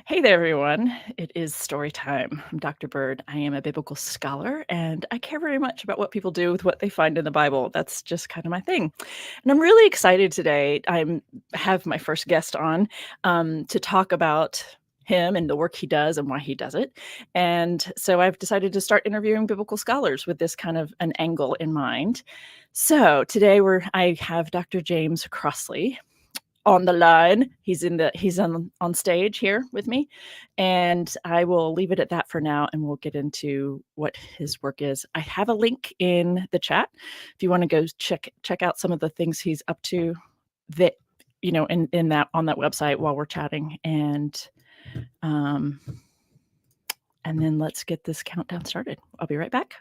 Hey there, everyone. It is story time. I'm Dr. Bird. I am a biblical scholar, and I care very much about what people do with what they find in the Bible. That's just kind of my thing. And I'm really excited today. I have my first guest on to talk about him and the work he does and why he does it. And so I've decided to start interviewing biblical scholars with this kind of an angle in mind. So today I have Dr. James Crossley on the line. He's on stage here with me, and I will leave it at that for now, and we'll get into what his work is. I have a link in the chat if you want to go check out some of the things he's up to that, in that on that website while we're chatting, and then let's get this countdown started. I'll be right back.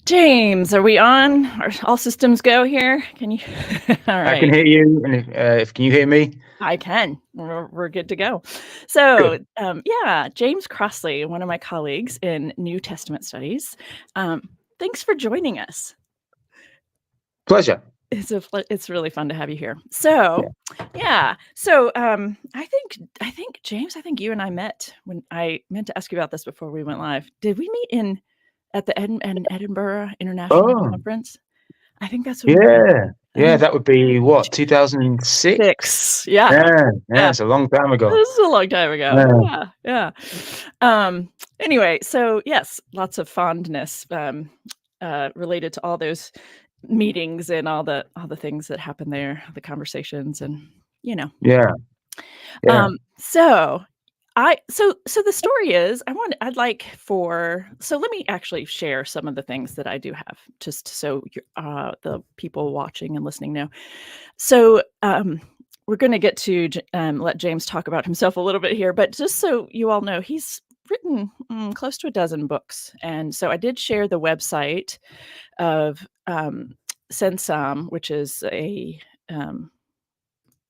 James, are we on? Are all systems go here? Can you? All right. I can hear you. And if can you hear me? I can. We're good to go. So, James Crossley, one of my colleagues in New Testament Studies. Thanks for joining us. Pleasure. It's really fun to have you here. So, So, I think James, you and I met when I meant to ask you about this before we went live. Did we meet at the Edinburgh International Conference? I think that's what that would be what, 2006? Yeah, it's a long time ago. This is a long time ago. Yeah. Anyway, so yes, lots of fondness related to all those meetings and all the things that happen there, the conversations, and So the story is, let me actually share some of the things that I do have, just so the people watching and listening know. So we're going to get to let James talk about himself a little bit here, but just so you all know, he's written close to a dozen books. And so I did share the website of Sensam, which is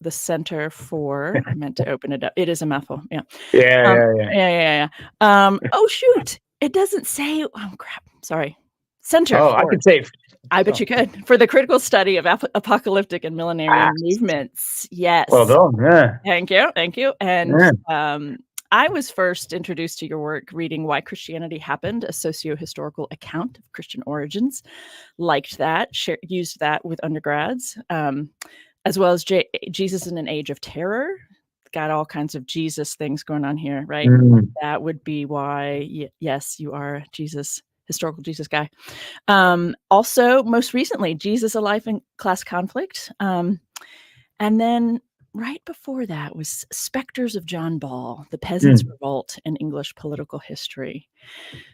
the Center for, I meant to open it up. It is a mouthful. Yeah. Oh, shoot. It doesn't say, oh, crap. Sorry. Center. I could say it. I bet you could. For the critical study of apocalyptic and millenarian movements. Yes. Well done. Yeah. Thank you. And I was first introduced to your work reading Why Christianity Happened, a Sociohistorical Account of Christian Origins. Liked that. Used that with undergrads. As well as Jesus in an Age of Terror. Got all kinds of Jesus things going on here, right? That would be why, yes, you are a historical Jesus guy. Also, most recently, Jesus, a Life in Class Conflict. And then right before that was Spectres of John Ball, The Peasants' Revolt in English Political History.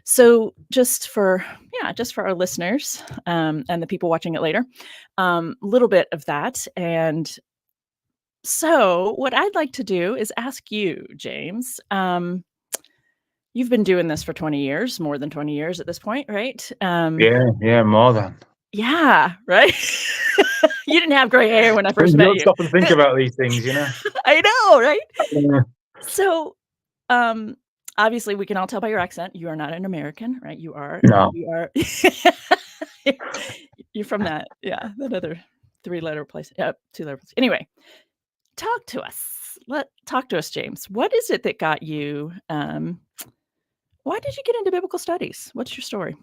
So just for our listeners and the people watching it later, a little bit of that. And so what I'd like to do is ask you, James, you've been doing this for 20 years, more than 20 years at this point, right? More than. Yeah, right? You didn't have gray hair when I first met you. Stop and think about these things, I know, right? Yeah. So, obviously, we can all tell by your accent, you are not an American, right? You are. No. You are. You're from that other 3-letter place. 2-letter place. Anyway, talk to us, James. What is it that got you? Why did you get into biblical studies? What's your story?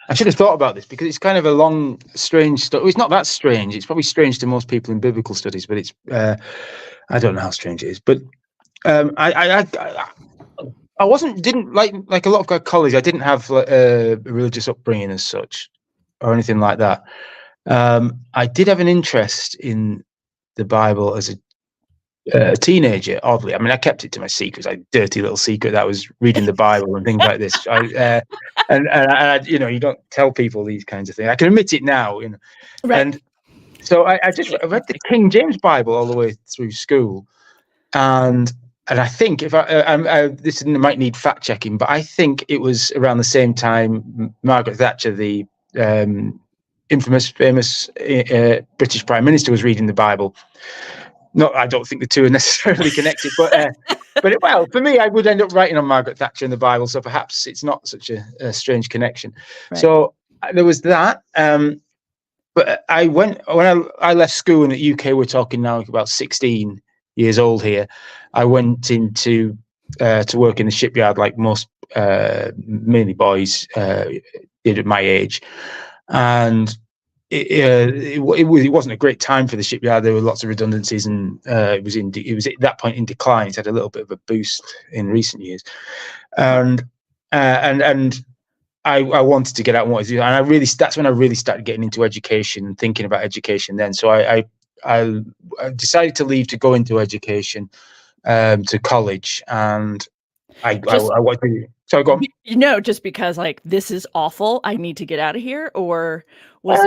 I should have thought about this because it's kind of a long, strange story. It's not that strange. It's probably strange to most people in biblical studies, but it's I don't know how strange it is. But I didn't like a lot of college. I didn't have a religious upbringing as such, or anything like that. I did have an interest in the Bible as a teenager, oddly. I mean, I kept it to my secrets, like dirty little secret that I was reading the Bible and things like this. And you don't tell people these kinds of things. I can admit it now, Right. And So I read the King James Bible all the way through school, and I think if this might need fact checking, but I think it was around the same time Margaret Thatcher, the famous British Prime Minister, was reading the Bible. I don't think the two are necessarily connected, but well, for me, I would end up writing on Margaret Thatcher in the Bible, so perhaps it's not such a strange connection. Right. So there was that. But when I left school in the UK, we're talking now about 16 years old here. I went into to work in the shipyard, like most mainly boys did at my age, and it wasn't a great time for the shipyard. There were lots of redundancies, and it was at that point in decline. It had a little bit of a boost in recent years, and I wanted to get out and what to do, and that's when I really started getting into education and thinking about education. Then, so I decided to leave to go into education, to college, and I wanted to. Sorry, go on. Just because like this is awful, I need to get out of here, or was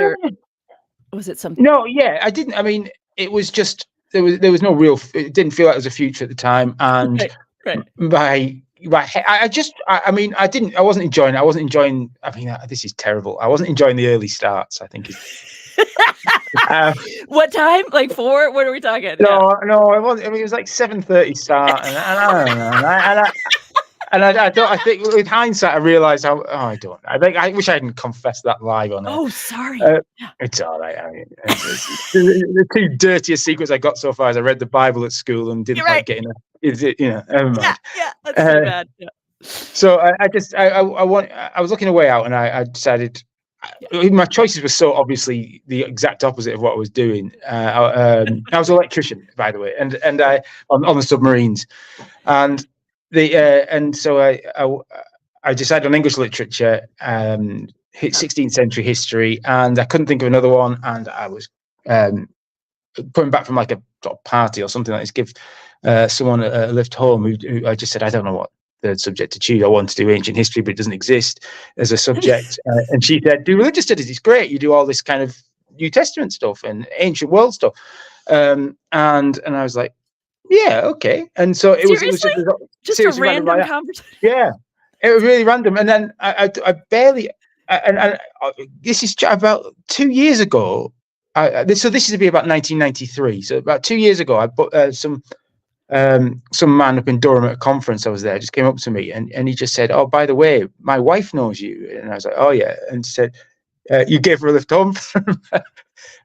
it something? No, yeah, I didn't. I mean, it was just there was no real. It didn't feel like there was a future at the time, and right. I wasn't enjoying it. I wasn't enjoying. I mean, this is terrible. I wasn't enjoying the early starts, I think. What time? Like 4? What are we talking? No, it wasn't. I mean, it was like 7:30 start, and I don't know. I think with hindsight, I realised how. I wish I hadn't confessed that live on. Oh, sorry. It's all right. I mean, the two dirtiest secrets I got so far is I read the Bible at school and didn't like getting it. Never mind. Yeah, that's so bad. Yeah. So I was looking a way out, and I decided. My choices were so obviously the exact opposite of what I was doing. I was an electrician, by the way, and I on the submarines, and so I decided on English literature, 16th century history, and I couldn't think of another one, and I was coming back from like a sort of party or something like this, give someone a lift home who I just said, I don't know what the subject to choose. I want to do ancient history, but it doesn't exist as a subject. And she said, do religious studies. It's great. You do all this kind of New Testament stuff and ancient world stuff. And I was like, yeah, okay. And so it was just a random conversation. Yeah, it was really random. And then I barely, and this is about 2 years ago. So this is to be about 1993. So about 2 years ago, I bought some man up in Durham at a conference I was there just came up to me and he just said, oh, by the way, my wife knows you. And I was like, oh yeah. And she said, you gave her a lift home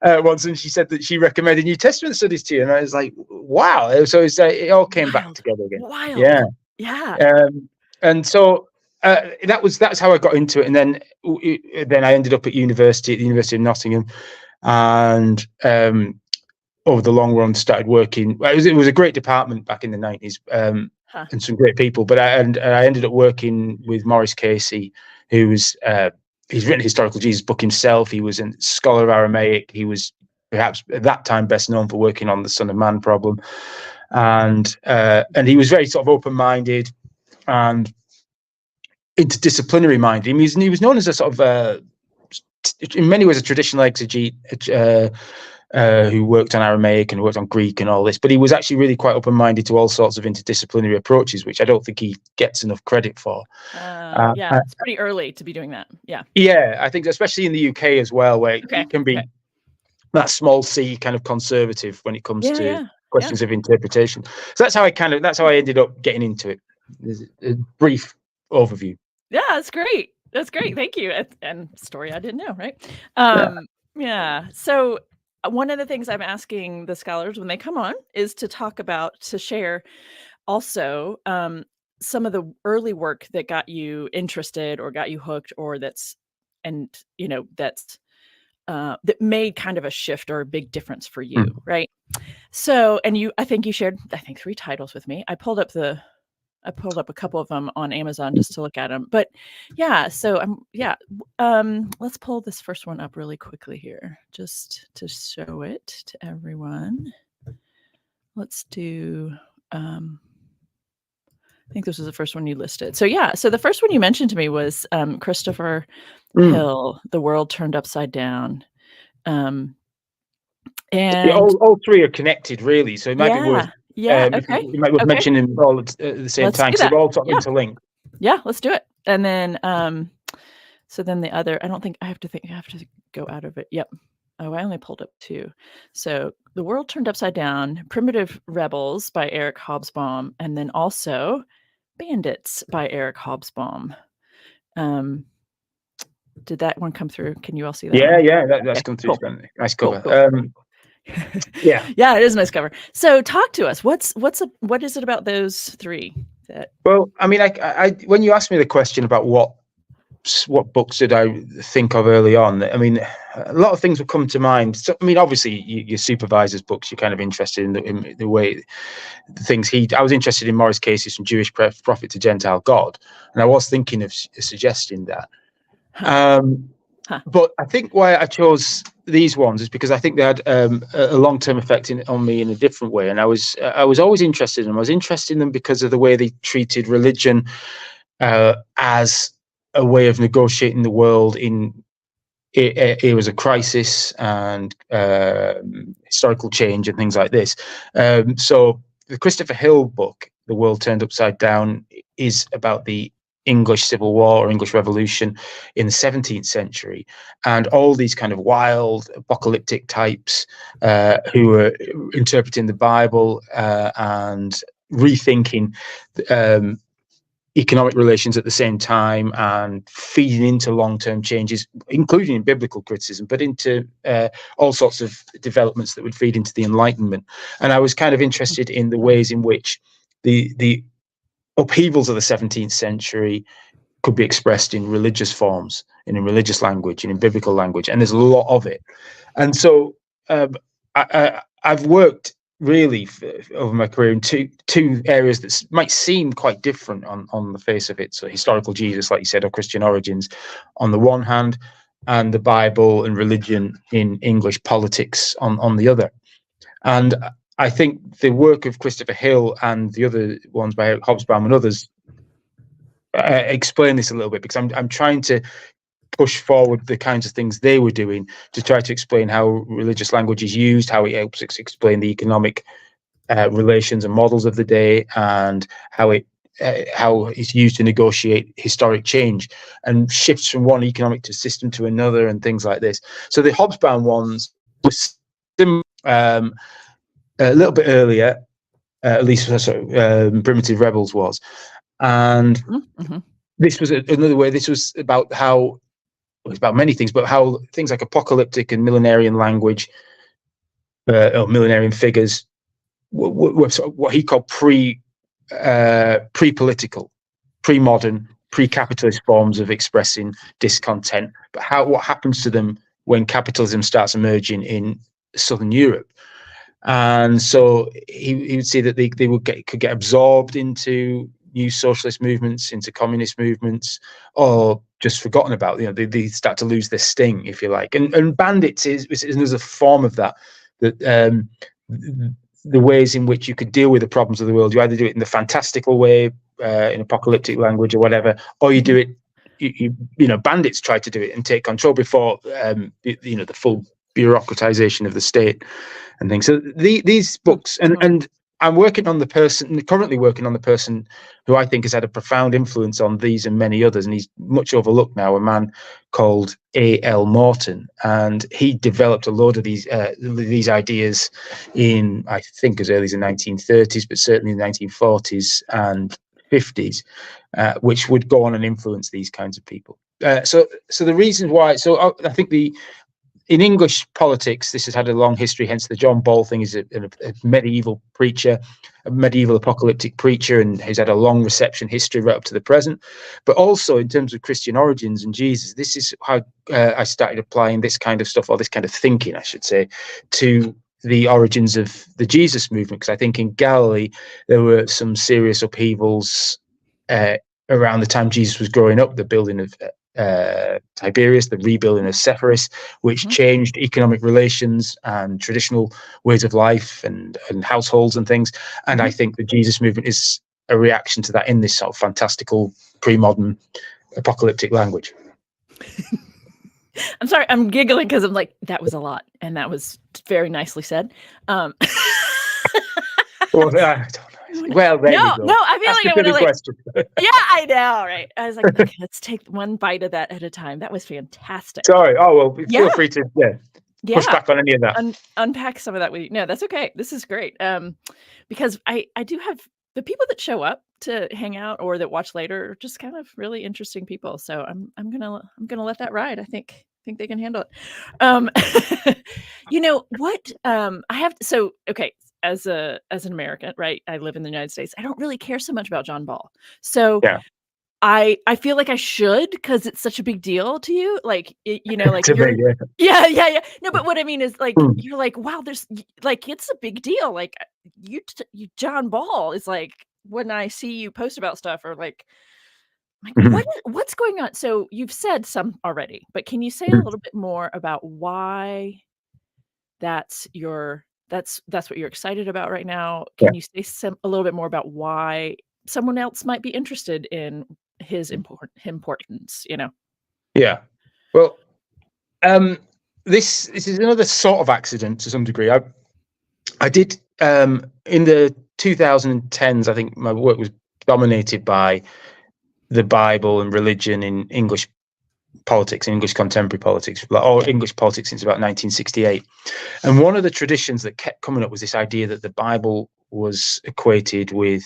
once, and she said that she recommended New Testament studies to you. And I was like, wow. So it's it all came back together again. Wild. Yeah. And so that's how I got into it. And then I ended up at the University of Nottingham, and over the long run started working. It was a great department back in the 90s, and some great people. But I ended up working with Maurice Casey, who was he's written a Historical Jesus book himself. He was a scholar of Aramaic. He was perhaps at that time best known for working on the Son of Man problem, and he was very sort of open-minded and interdisciplinary minded. I mean, he was known as a sort of in many ways a traditional exegete who worked on Aramaic and worked on Greek and all this, but he was actually really quite open-minded to all sorts of interdisciplinary approaches, which I don't think he gets enough credit for. It's pretty early to be doing that. Yeah, I think especially in the UK as well, where it can be that small c kind of conservative when it comes to questions of interpretation. So that's how I ended up getting into it. There's a brief overview. Yeah, that's great. That's great. Thank you. And story I didn't know, right? Yeah. So one of the things I'm asking the scholars when they come on is to share also some of the early work that got you interested or got you hooked, or that made kind of a shift or a big difference for you, right? So, and I think you shared 3 titles with me. I pulled up a couple of them on Amazon just to look at them. But so let's pull this first one up really quickly here just to show it to everyone. Let's do, I think this was the first one you listed. So so the first one you mentioned to me was Christopher Hill, The World Turned Upside Down. And all three are connected, really. So it might be worth, okay. you might worth mentioning them all at the same time, because they're all sort of interlinked. Yeah, let's do it. And then, so then the other, I have to go out of it. Yep. Oh, I only pulled up 2. So The World Turned Upside Down, Primitive Rebels by Eric Hobsbawm, and then also Bandits by Eric Hobsbawm. Did that one come through? Can you all see that? Yeah, that's come through. Cool. Nice cover. Cool. Yeah, it is a nice cover. So talk to us. What is it about those 3 that? Well, I mean, I when you asked me the question about what books did I think of early on, I mean, a lot of things would come to mind. So, I mean, obviously, your supervisor's books, you're kind of interested in the way the things I was interested in Morris Casey's From Jewish Prophet to Gentile God, and I was thinking of suggesting that. But I think why I chose these ones is because I think they had a long-term effect on me in a different way, and I was always interested in them. I was interested in them because of the way they treated religion as a way of negotiating the world it was a crisis and historical change and things like this. So the Christopher Hill book, The World Turned Upside Down, is about the English Civil War or English Revolution in the 17th century, and all these kind of wild apocalyptic types who were interpreting the Bible and rethinking economic relations at the same time, and feeding into long-term changes, including in biblical criticism, but into all sorts of developments that would feed into the Enlightenment. And I was kind of interested in the ways in which the upheavals of the 17th century could be expressed in religious forms, and in religious language, and in biblical language, and there's a lot of it. And so I've worked really over my career in two areas that might seem quite different on the face of it. So historical Jesus, like you said, or Christian origins on the one hand, and the Bible and religion in English politics on the other. And I think the work of Christopher Hill and the other ones by Hobsbawm and others explain this a little bit, because I'm trying to push forward the kinds of things they were doing to try to explain how religious language is used, how it helps explain the economic relations and models of the day, and how it's used to negotiate historic change and shifts from one economic system to another and things like this. So the Hobsbawm ones were a little bit earlier, at least Primitive Rebels was. And this was another way. This was about how, it's about many things, but how things like apocalyptic and millenarian language, or millenarian figures, were sort of what he called pre-political, pre-modern, pre-capitalist forms of expressing discontent. But what happens to them when capitalism starts emerging in Southern Europe? And so he would see that they could get absorbed into new socialist movements, into communist movements, or just forgotten about. They start to lose their sting, if you like. And Bandits is another form of that. That the ways in which you could deal with the problems of the world, you either do it in the fantastical way, in apocalyptic language or whatever, or you do it. Bandits try to do it and take control before the full bureaucratization of the state and things. So these books, and I'm currently working on the person who I think has had a profound influence on these and many others, and he's much overlooked now, a man called A.L. Morton. And he developed a load of these ideas in, I think, as early as the 1930s, but certainly in the 1940s and 50s, which would go on and influence these kinds of people. So the reasons why, I think in English politics, this has had a long history, hence the John Ball thing is a medieval preacher, a medieval apocalyptic preacher, and he's had a long reception history right up to the present. But also in terms of Christian origins and Jesus, this is how I started applying this kind of stuff, or this kind of thinking, I should say, to the origins of the Jesus movement. Because I think in Galilee, there were some serious upheavals around the time Jesus was growing up, the building of Tiberias, the rebuilding of Sepphoris, which changed economic relations and traditional ways of life and households and things. And I think the Jesus movement is a reaction to that in this sort of fantastical, pre-modern, apocalyptic language. I'm sorry, I'm giggling because I'm like, that was a lot, and that was very nicely said. Well, I don't know. Well, there you go. No, I feel Ask like a I want to silly like, question. yeah, I know, right? I was like, okay, let's take one bite of that at a time. That was fantastic. Sorry. Oh, well, Yeah, feel free to push yeah. back on any of that. Unpack some of that with you. No, that's okay. This is great. Because I do have the people that show up to hang out or that watch later are just kind of really interesting people. So I'm gonna let that ride. I think they can handle it. Um, you know what? I have so okay. As an American, right? I live in the United States. I don't really care so much about John Ball. So Yeah. I feel like I should because it's such a big deal to you. Like, like To you're me, yeah. yeah, yeah, yeah. No, but what I mean is like Hmm. you're like, wow, like it's a big deal. Like you John Ball is like when I see you post about stuff or like Mhm. what's going on? So you've said some already, but can you say a Mhm. little bit more about why that's what you're excited about right now? Yeah. Can you say a little bit more about why someone else might be interested in his importance, Yeah. Well, this is another sort of accident to some degree. I did in the 2010s. I think my work was dominated by the Bible and religion in English politics, English contemporary politics, or English politics since about 1968. And one of the traditions that kept coming up was this idea that the Bible was equated with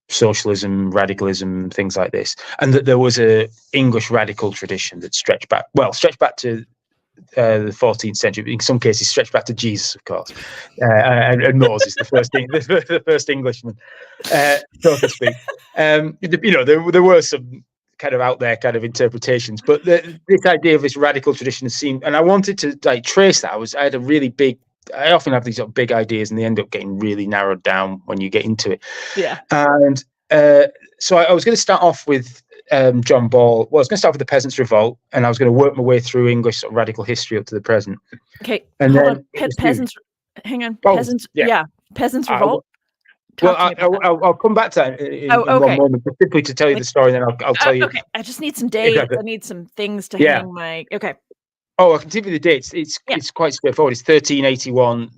socialism, radicalism, things like this, and that there was a English radical tradition that stretched back to the 14th century. In some cases, stretched back to Jesus, of course, and Moses, the first Englishman, so to speak. There were some kind of out there kind of interpretations, but this idea of this radical tradition seemed, and I wanted to like trace that. I had a really big. I often have these sort of big ideas, and they end up getting really narrowed down when you get into it. Yeah. And so I was going to start off with John Ball. Well, I was going to start with the Peasants' Revolt, and I was going to work my way through English sort of radical history up to the present. Okay, And hold then on. it was Peasants, hang on. oh Peasants, yeah. yeah. Peasants I, Revolt. well, Talk to me about that. I'll come back to that Oh, in one okay. moment, but simply to tell you Like, the story, and then I'll tell you. okay. I just need some dates. Exactly. I need some things to Yeah. hang my. Okay. Oh, I can give you the dates. It's quite straightforward. It's 1381,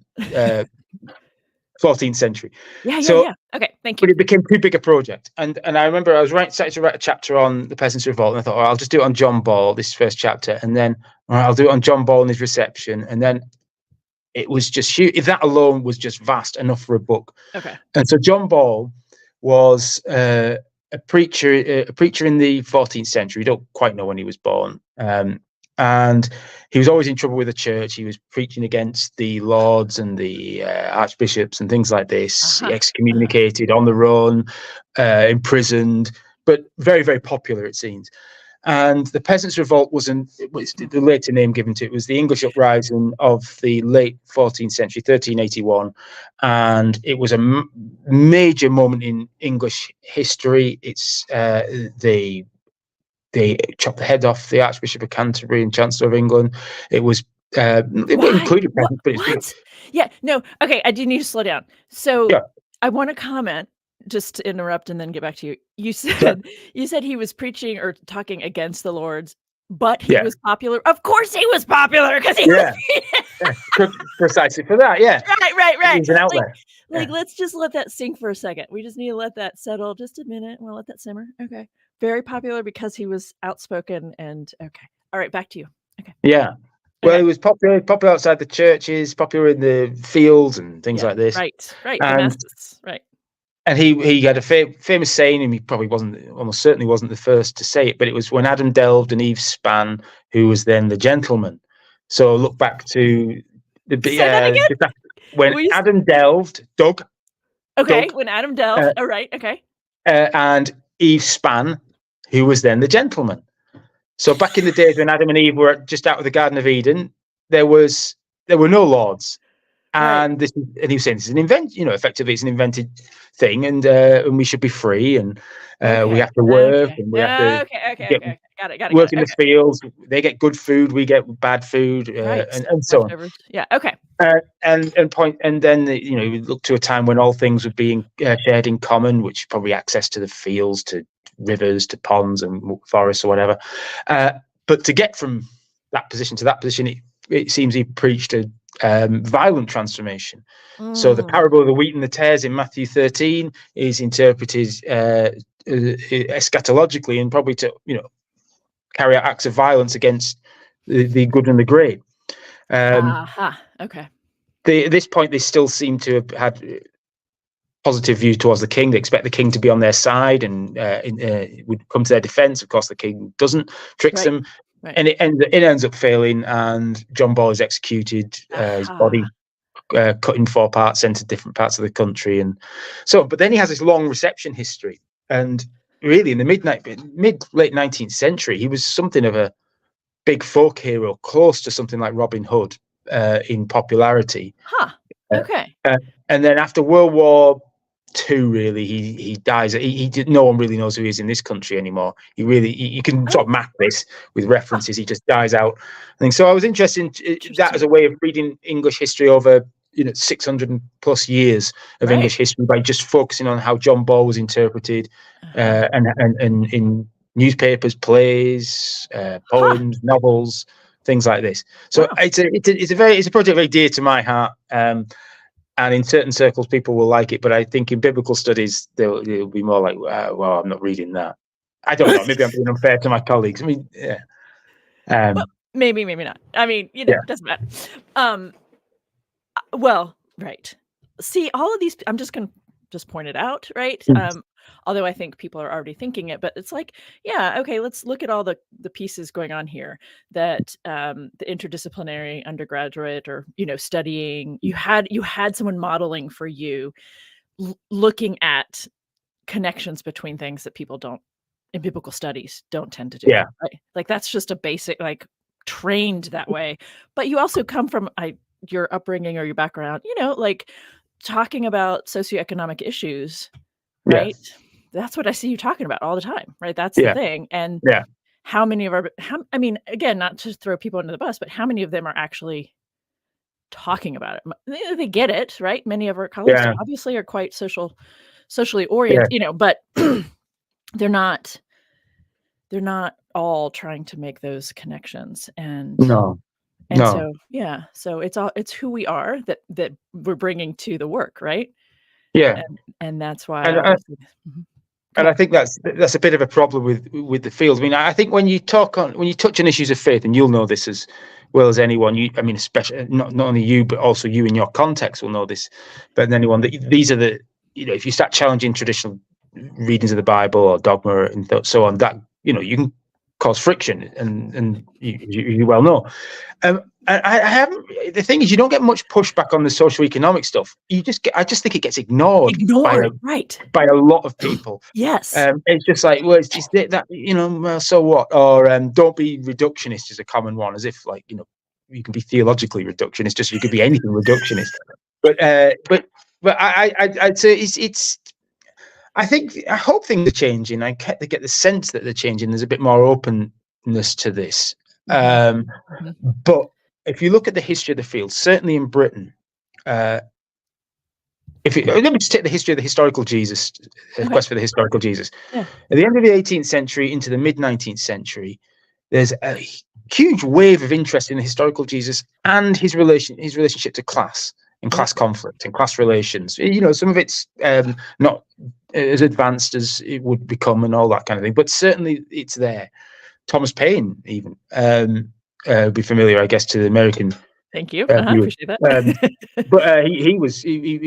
14th century. Yeah. Okay, thank you. But it became too big a project, and I remember I was starting to write a chapter on the Peasants' Revolt, and I thought, I'll just do it on John Ball, this first chapter, and then I'll do it on John Ball and his reception, and then it was just huge. If that alone was just vast enough for a book. Okay. And so John Ball was a preacher in the 14th century. You don't quite know when he was born. And he was always in trouble with the church. He was preaching against the lords and the archbishops and things like this. Excommunicated, on the run, imprisoned, but very, very popular, it seems. And the Peasants' Revolt was the later name given to it was the English uprising of the late 14th century, 1381, and it was a major moment in English history. It's they chopped the head off the Archbishop of Canterbury and Chancellor of England. It was it included peasants, but what? Yeah, no. Okay, I do need to slow down. So yeah. I want to comment, just to interrupt and then get back to you. You said he was preaching or talking against the Lords, but he was popular. Of course he was popular because he was precisely for that. Yeah. Right. He's an outlet. Like let's just let that sink for a second. We just need to let that settle just a minute. We'll let that simmer. Okay. Very popular because he was outspoken and okay. All right, back to you. Okay. Yeah. Well, he was popular outside the churches, popular in the fields and things like this. Right. And, the masses, right. And he had a famous saying, and he probably almost certainly wasn't the first to say it, but it was when Adam delved and Eve span, who was then the gentleman. So look back to the when Adam delved, Doug. Okay, when Adam delved. All right, okay. And Eve span, who was then the gentleman. So back in the days when Adam and Eve were just out of the Garden of Eden, there were no lords. And he was saying this is an invention, effectively it's an invented thing, and we should be free, and we have to work, and we have to got it. Work in the fields. They get good food, we get bad food, and so on. Yeah, okay. And then we look to a time when all things were being shared in common, which probably access to the fields, to rivers, to ponds and forests or whatever. But to get from that position to that position, it seems he preached a violent transformation. So the parable of the wheat and the tares in Matthew 13 is interpreted eschatologically, and probably to carry out acts of violence against the good and the great. Okay. At this point, they still seem to have had positive view towards the king. They expect the king to be on their side and would come to their defense. Of course, the king doesn't, tricks them, and it ends up failing. And John Ball is executed, his body cut in 4 parts, sent to different parts of the country, and so. But then he has this long reception history, and really in the late 19th century, he was something of a big folk hero, close to something like Robin Hood in popularity. Okay. And then after World War II, really, he dies. No one really knows who he is in this country anymore. You can sort of map this with references. He just dies out. So I was interested in that as a way of reading English history over 600 plus years of English history by just focusing on how John Ball was interpreted, and in newspapers, plays, poems, novels, things like this. So it's a project very dear to my heart. And in certain circles, people will like it, but I think in biblical studies, they'll be more like, well, I'm not reading that. I don't know. Maybe I'm being unfair to my colleagues. I mean, yeah. Well, maybe not. I mean, it doesn't matter. Well, right. See, all of these, I'm just going to point it out, right? Although I think people are already thinking it, but it's like, yeah, okay, let's look at all the pieces going on here that the interdisciplinary undergraduate or, studying, you had someone modeling for you, looking at connections between things that people don't, in biblical studies, don't tend to do. Yeah. Right? Like that's just a basic, like trained that way. But you also come from your upbringing or your background, like talking about socioeconomic issues, right? Yeah. That's what I see you talking about all the time, right? That's the thing. And how many of I mean, again, not to throw people under the bus, but how many of them are actually talking about it? They get it, right? Many of our colleagues obviously are quite socially oriented, but they're not all trying to make those connections. And so it's who we are that we're bringing to the work, right? And that's why and I think that's a bit of a problem with the field. I mean, I think when you touch on issues of faith, and you'll know this as well as anyone, especially not only you, but also you in your context will know this better than anyone, that these are the, if you start challenging traditional readings of the Bible or dogma and so on, that, you can cause friction, and you well know. I haven't. The thing is, you don't get much pushback on the socioeconomic stuff. I just think it gets ignored by a lot of people. Yes. It's just like, well, it's just that, well, so what? Or don't be reductionist is a common one, as if like, you can be theologically reductionist, just you could be anything reductionist. But I'd say it's. I hope things are changing. I get the sense that they're changing. There's a bit more openness to this. But if you look at the history of the field, certainly in Britain, let me just take the history of the historical Jesus, quest for the historical Jesus. At the end of the 18th century into the mid-19th century, there's a huge wave of interest in the historical Jesus and his relationship to class and class conflict and class relations. Some of it's not as advanced as it would become and all that kind of thing, but certainly it's there. Thomas Paine even be familiar, I guess, to the American. Thank you. I appreciate that. But he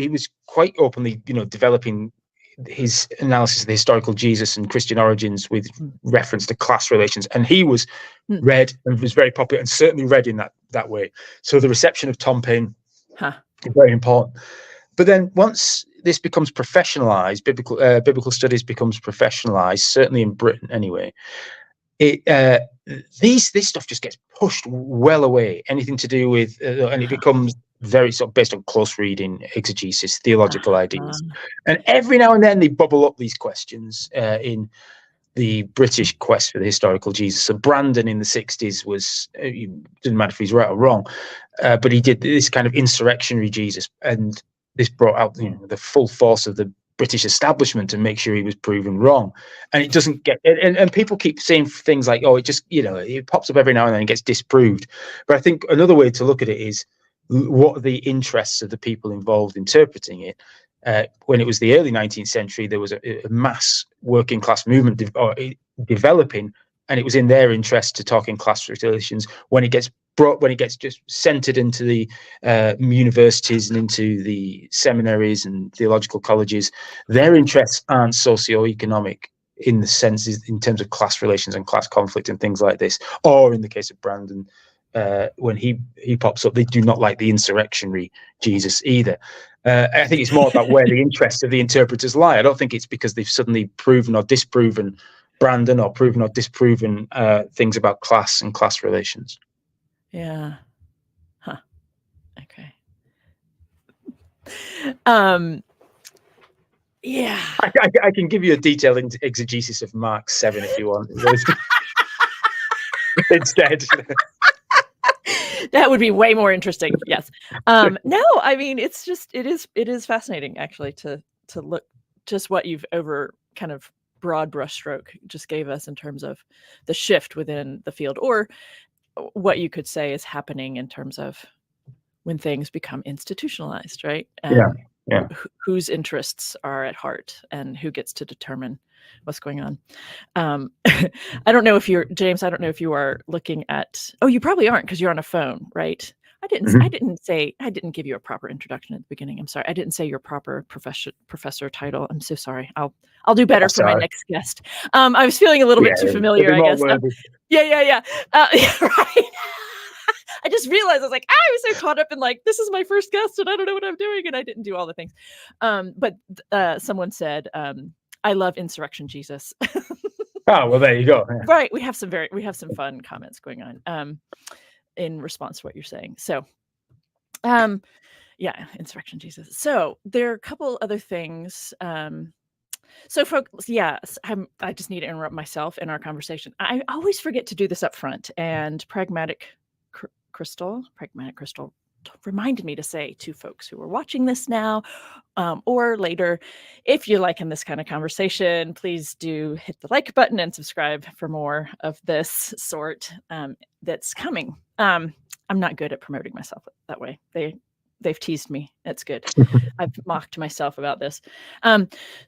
was quite openly, developing his analysis of the historical Jesus and Christian origins with reference to class relations, and he was read and was very popular, and certainly read in that way. So the reception of Tom Paine is very important. But then once this becomes professionalized, biblical studies becomes professionalized, certainly in Britain anyway. This stuff just gets pushed well away. Anything to do with, and it becomes very sort of based on close reading, exegesis, theological ideas. And every now and then they bubble up these questions in the British quest for the historical Jesus. So Brandon in the 60s was, it doesn't matter if he's right or wrong, but he did this kind of insurrectionary Jesus, and this brought out the full force of the British establishment to make sure he was proven wrong. And it doesn't get, and people keep saying things like, oh, it just, it pops up every now and then and gets disproved. But I think another way to look at it is, what are the interests of the people involved interpreting it? When it was the early 19th century, there was a mass working class movement developing, and it was in their interest to talk in class relations. When it gets just centered into the universities and into the seminaries and theological colleges, their interests aren't socioeconomic in the senses, in terms of class relations and class conflict and things like this. Or in the case of Brandon, when he pops up, they do not like the insurrectionary Jesus either. I think it's more about where the interests of the interpreters lie. I don't think it's because they've suddenly proven or disproven Brandon, or proven or disproven things about class and class relations. Yeah. Huh. Okay. Yeah. I can give you a detailed exegesis of Mark 7 if you want. Instead. That would be way more interesting. Yes. No, I mean, it's just, it is fascinating actually to look just what you've over kind of broad brushstroke just gave us in terms of the shift within the field, or what you could say is happening in terms of when things become institutionalized, right? Yeah. Whose interests are at heart and who gets to determine what's going on. I don't know if James, I don't know if you are looking at, oh, you probably aren't because you're on a phone, right? I didn't give you a proper introduction at the beginning. I'm sorry. I didn't say your proper professor title. I'm so sorry. I'll do better for my next guest. I was feeling a little bit too familiar, I guess. Yeah. Right. I just realized, I was like, I was so caught up in like, this is my first guest and I don't know what I'm doing, and I didn't do all the things. But someone said, I love Insurrection Jesus. Oh, well, there you go. Yeah. Right. We have some fun comments going on in response to what you're saying. So, yeah, Insurrection Jesus. So there are a couple other things. So folks, yes, I just need to interrupt myself in our conversation. I always forget to do this up front, and Pragmatic Crystal reminded me to say to folks who are watching this now or later, if you're liking this kind of conversation, please do hit the like button and subscribe for more of this sort that's coming. I'm not good at promoting myself that way. They've teased me. That's good. I've mocked myself about this.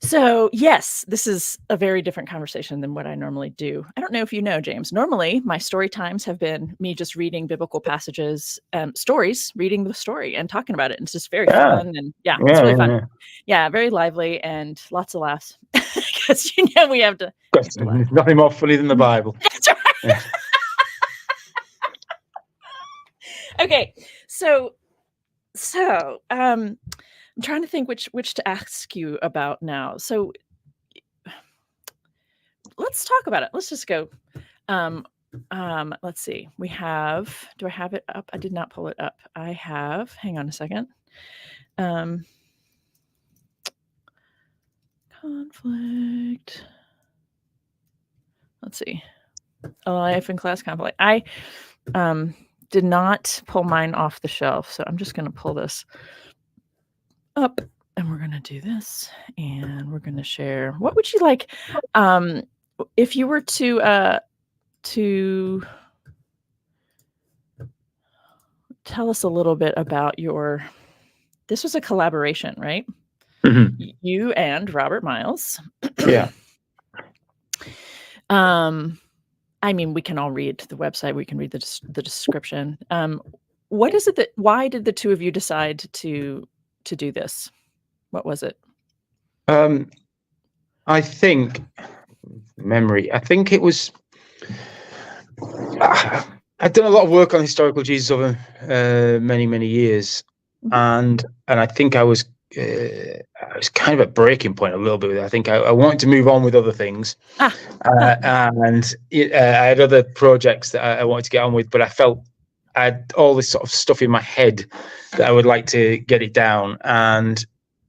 So yes, this is a very different conversation than what I normally do. I don't know if you know, James, normally my story times have been me just reading biblical passages, stories, reading the story and talking about it. And it's just very fun. And it's really fun. Yeah, very lively and lots of laughs. Because, we have to. There's nothing more funny than the Bible. That's right. Yeah. Okay, so I'm trying to think which to ask you about now. So let's talk about it. Let's just go. Let's see. Do I have it up? I did not pull it up. I have, hang on a second. Conflict. Let's see. Life in class conflict. I did not pull mine off the shelf, so I'm just going to pull this up, and we're going to do this, and we're going to share. What would you like if you were to tell us a little bit about this was a collaboration, right? Mm-hmm. You and Robert Myles. Yeah. I mean, we can all read the website. We can read the description. What is it why did the two of you decide to do this? What was it? I think it was, I'd done a lot of work on historical Jesus over many, many years. And I think I was kind of at breaking point a little bit with it. I think I wanted to move on with other things. And I had other projects that I wanted to get on with, but I felt I had all this sort of stuff in my head that I would like to get it down. And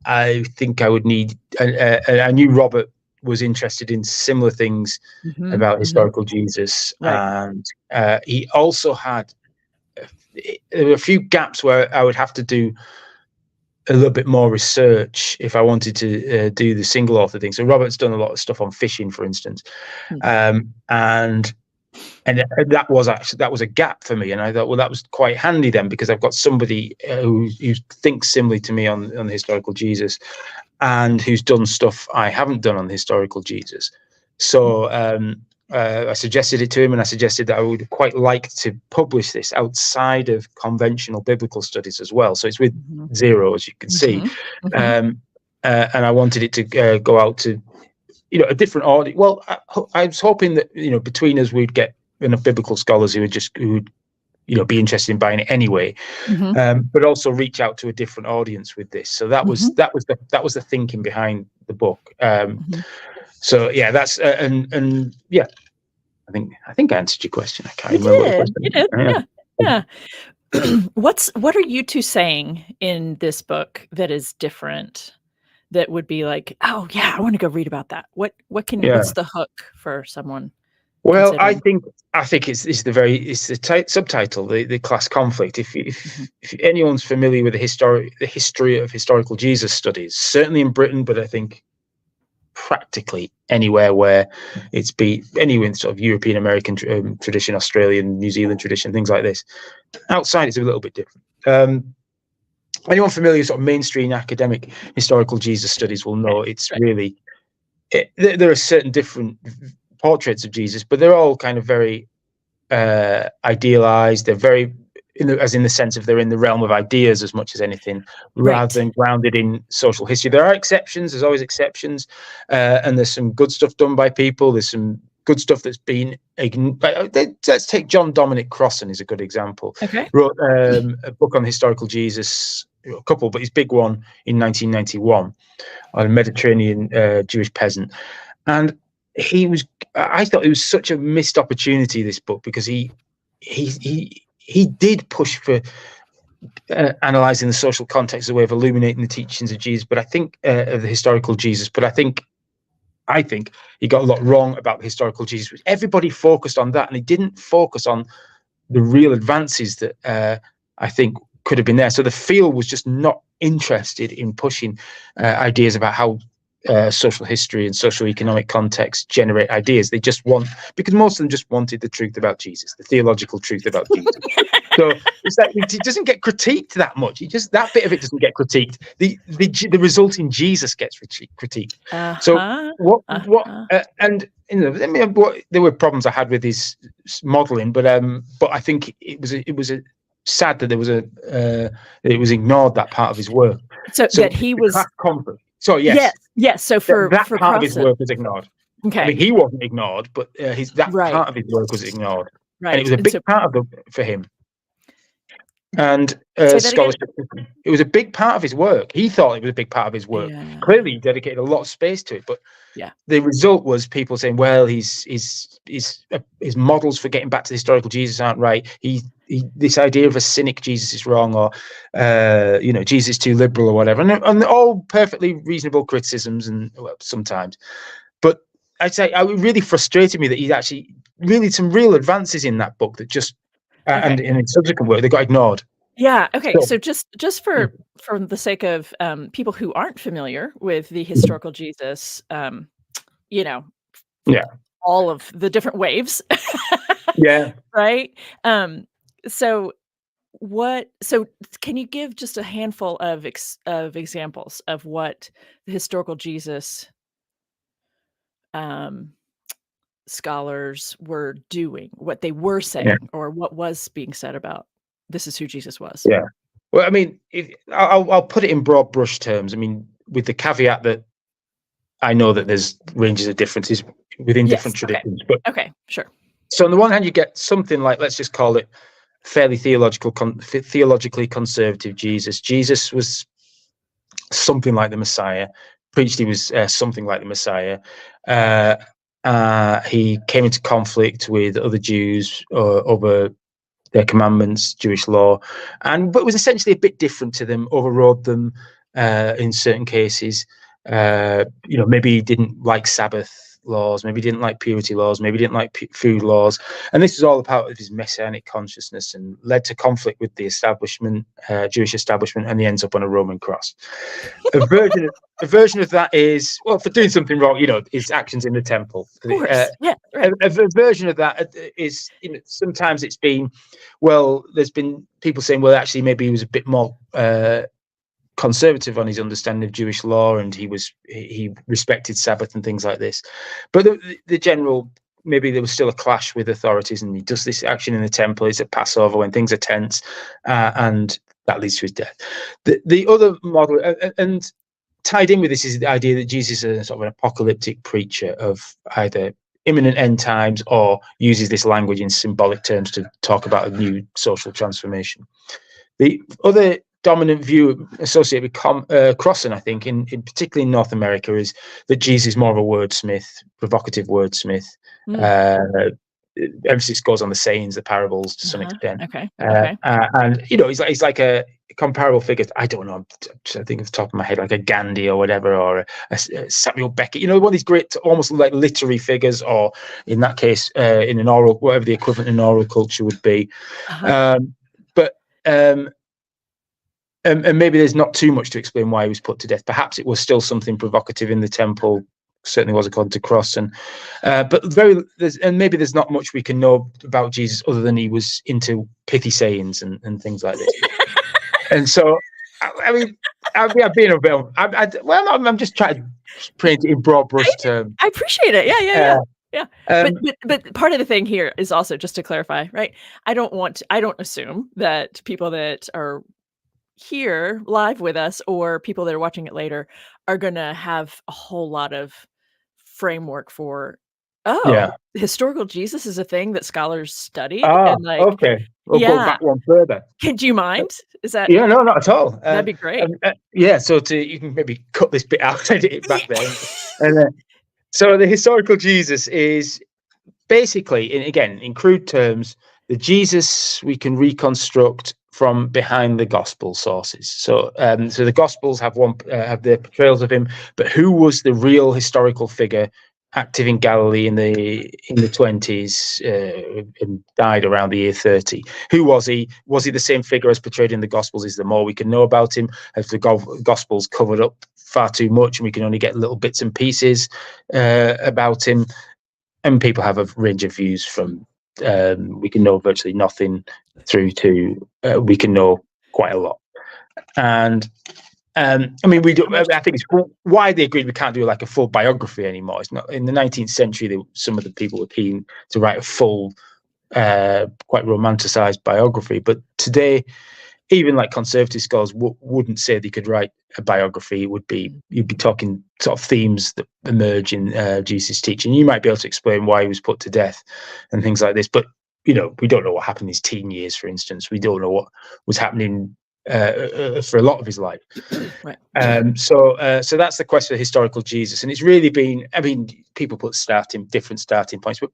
I think I would need, I knew Robert was interested in similar things about historical Jesus. Right. And he also had, there were a few gaps where I would have to do a little bit more research if I wanted to do the single author thing. So Robert's done a lot of stuff on fishing, for instance, and that was a gap for me. And I thought, well, that was quite handy then, because I've got somebody who thinks similarly to me on the historical Jesus, and who's done stuff I haven't done on the historical Jesus. So I suggested it to him, and I suggested that I would quite like to publish this outside of conventional biblical studies as well. So it's with zero, as you can see. And I wanted it to go out to, a different audience. Well, I was hoping that, between us, we'd get enough biblical scholars who would be interested in buying it anyway, but also reach out to a different audience with this. So that was the thinking behind the book. So yeah, that's and yeah, I think I answered your question. I can't remember what the question. Yeah. What are you two saying in this book that is different? That would be like, oh yeah, I want to go read about that. What's the hook for someone? Well, I think it's the subtitle, the class conflict. If anyone's familiar with the history of historical Jesus studies, certainly in Britain, but I think practically anywhere where it's anywhere in sort of European American tradition, Australian, New Zealand tradition, things like this. Outside, it's a little bit different. Anyone familiar with sort of mainstream academic historical Jesus studies will know it's really there are certain different portraits of Jesus, but they're all kind of very idealized. They're very, as in the sense of they're in the realm of ideas as much as anything, rather than grounded in social history. There are exceptions. There's always exceptions, and there's some good stuff done by people. There's some good stuff that's been ignored. Let's take John Dominic Crossan is a good example. Wrote a book on historical Jesus, a couple, but his big one in 1991 on a Mediterranean Jewish peasant. And I thought it was such a missed opportunity, this book, because he did push for analyzing the social context as a way of illuminating the teachings of Jesus, but I think of the historical Jesus. But I think he got a lot wrong about the historical Jesus. Everybody focused on that, and he didn't focus on the real advances that I think could have been there. So the field was just not interested in pushing ideas about how social history and socioeconomic context generate ideas. They just because most of them just wanted the truth about Jesus, the theological truth about Jesus. So it's like it doesn't get critiqued that much. That bit of it doesn't get critiqued. The resulting Jesus gets critiqued. So there were problems I had with his modelling, but I think it was sad that it was ignored, that part of his work. So that he was conflict. So yes. So for that for part of his Crossan. work was ignored. Okay. I mean, he wasn't ignored, but part of his work was ignored, right? And it was a big part for him. And scholarship. It was a big part of his work. He thought it was a big part of his work. Yeah. Clearly, he dedicated a lot of space to it. But the result was people saying, "Well, his models for getting back to the historical Jesus aren't right. This idea of a cynic Jesus is wrong, or Jesus is too liberal, or whatever." And all perfectly reasonable criticisms, and sometimes. But I'd say it really frustrated me that he'd actually really some real advances in that book that just. And in subsequent work, they got ignored. Yeah. Okay. So just for the sake of people who aren't familiar with the historical Jesus, all of the different waves. Right. So can you give just a handful of examples of what the historical Jesus scholars were doing, what they were saying, or what was being said about this is who Jesus was? Yeah. Well, I mean, I'll put it in broad brush terms. I mean, with the caveat that I know that there's ranges of differences within different traditions. But sure. So on the one hand, you get something like, let's just call it fairly theologically conservative Jesus. Jesus was something like the Messiah. Preached he was something like the Messiah. He came into conflict with other Jews over their commandments, Jewish law, but was essentially a bit different to them, overrode them in certain cases. Maybe he didn't like Sabbath laws, maybe he didn't like purity laws, maybe he didn't like food laws. And this was all a part of his messianic consciousness and led to conflict with the establishment, Jewish establishment, and he ends up on a Roman cross. A version of that is, well, for doing something wrong, his actions in the temple. Of course. Yeah, right. A version of that is, sometimes it's been, well, there's been people saying, well, actually, maybe he was a bit more conservative on his understanding of Jewish law, and he respected Sabbath and things like this. But the general, maybe there was still a clash with authorities, and he does this action in the temple. It's at Passover when things are tense, and that leads to his death. The other model, and tied in with this, is the idea that Jesus is a sort of an apocalyptic preacher of either imminent end times or uses this language in symbolic terms to talk about a new social transformation. The other dominant view associated with Crossley, I think, in particularly in North America, is that Jesus is more of a wordsmith, provocative wordsmith. Emphasis goes on the sayings, the parables to some extent. Okay. And he's like a comparable figure. I don't know. I think off the top of my head, like a Gandhi or whatever, or a Samuel Beckett. One of these great, almost like literary figures, or in that case, in an oral, whatever the equivalent in oral culture would be. And maybe there's not too much to explain why he was put to death. Perhaps it was still something provocative in the temple. Certainly was, according to Crossley. But maybe there's not much we can know about Jesus other than he was into pithy sayings and things like this. And so, I mean, I've been a bit. I'm just trying to paint it in broad brush terms. I appreciate it. Yeah. But part of the thing here is also, just to clarify, right? I don't assume that people that are here live with us or people that are watching it later are going to have a whole lot of framework for, historical Jesus is a thing that scholars study. Okay. We'll go back one further. Do you mind? Is that? Yeah, no, not at all. That'd be great. So you can maybe cut this bit out, edit it back there. And so the historical Jesus is basically, in crude terms, the Jesus we can reconstruct from behind the gospel sources. So the gospels have their portrayals of him, but who was the real historical figure active in Galilee in the 20s and died around the year 30? Who was he? Was he the same figure as portrayed in the gospels? Is there more we can know about him? Have the gospels covered up far too much and we can only get little bits and pieces about him? And people have a range of views from we can know virtually nothing through to we can know quite a lot. And I mean, I think it's widely agreed we can't do like a full biography anymore. It's not in the 19th century. Some of the people were keen to write a full, quite romanticized biography. But today, even like conservative scholars wouldn't say they could write a biography. You'd be talking sort of themes that emerge in Jesus' teaching. You might be able to explain why he was put to death and things like this. But we don't know what happened in his teen years, for instance. We don't know what was happening for a lot of his life. Right. So that's the quest for historical Jesus, and it's really been. I mean, people put different starting points, but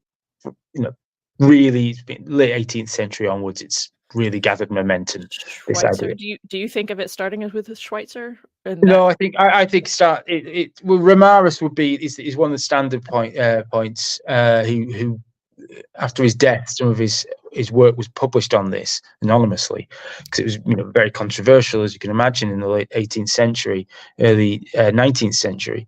really, it's been late 18th century onwards. It's really gathered momentum. Schweitzer, do you think of it starting with Schweitzer? No, I think Ramaris would be is one of the standard points. Who after his death, some of his work was published on this anonymously because it was very controversial, as you can imagine, in the late 18th century, early 19th century.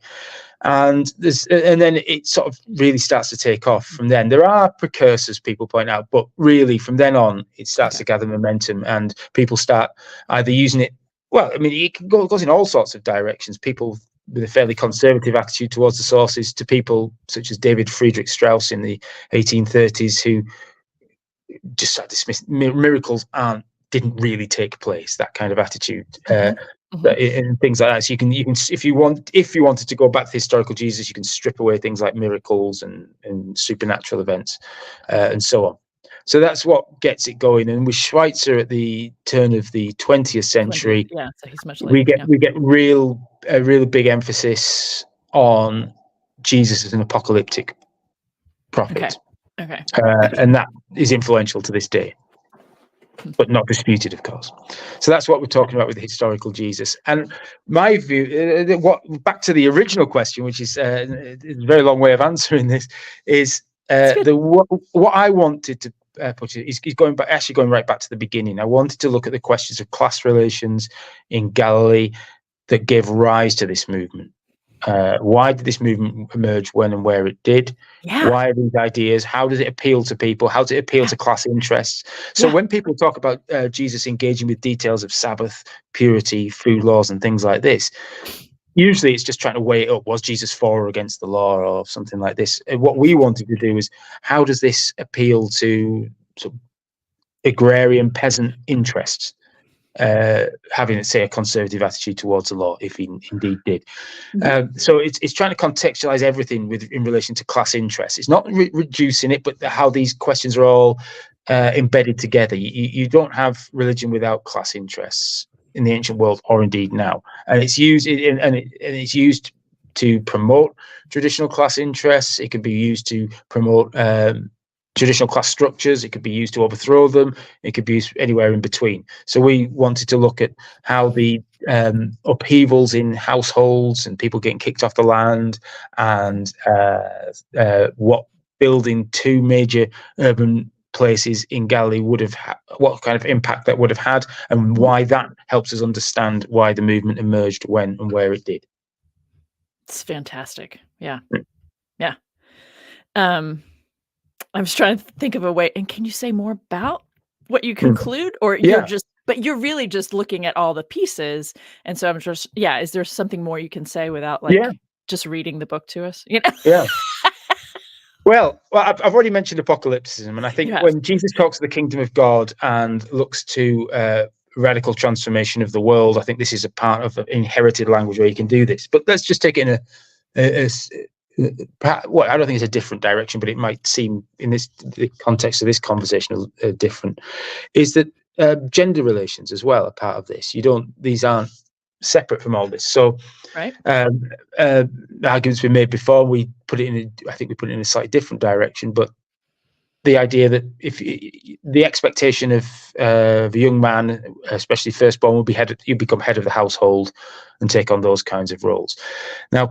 And then it sort of really starts to take off from then. There are precursors, people point out, but really from then on, it starts to gather momentum and people start either using it. Well, I mean, it goes in all sorts of directions. People with a fairly conservative attitude towards the sources to people such as David Friedrich Strauss in the 1830s, who just sort of dismissed miracles didn't really take place, that kind of attitude. And things like that. So you can if you wanted to go back to historical Jesus, you can strip away things like miracles and supernatural events and so on. So that's what gets it going. And with Schweitzer at the turn of the 20th century, so he's much later, we get a really big emphasis on Jesus as an apocalyptic prophet. Okay. And that is influential to this day. but not disputed, of course. So that's what we're talking about with the historical Jesus. And my view, back to the original question, which is a very long way of answering this, is what I wanted to put it is going right back to the beginning. I wanted to look at the questions of class relations in Galilee that gave rise to this movement. Why did this movement emerge when and where it did? Yeah. Why are these ideas? How does it appeal to people? How does it appeal to class interests? So when people talk about Jesus engaging with details of Sabbath, purity, food laws, and things like this, usually it's just trying to weigh it up. Was Jesus for or against the law or something like this? And what we wanted to do is, how does this appeal to sort of agrarian peasant interests? Having, say, a conservative attitude towards the law, if he indeed did. So it's trying to contextualize everything in relation to class interests. It's not reducing it, but how these questions are all embedded together. You don't have religion without class interests in the ancient world, or indeed now, and it's used to promote traditional class interests. It can be used to promote traditional class structures. It could be used to overthrow them. It could be used anywhere in between. So we wanted to look at how the upheavals in households and people getting kicked off the land, and what building two major urban places in Galilee would have what kind of impact that would have had, and why that helps us understand why the movement emerged when and where it did. It's fantastic. Yeah. Yeah. I was trying to think of a way. And can you say more about what you conclude, or you're really just looking at all the pieces? And so I'm just, is there something more you can say without just reading the book to us? Yeah. Well, I've already mentioned apocalypticism, and I think when Jesus talks of the kingdom of God and looks to radical transformation of the world, I think this is a part of an inherited language where you can do this. But let's just take it in I don't think it's a different direction, but it might seem in the context of this conversation different. Is that gender relations as well are part of this? These aren't separate from all this. So, the arguments we made before, I think we put it in a slightly different direction, but the idea that if the expectation of a young man, especially firstborn, will be you become head of the household and take on those kinds of roles. Now,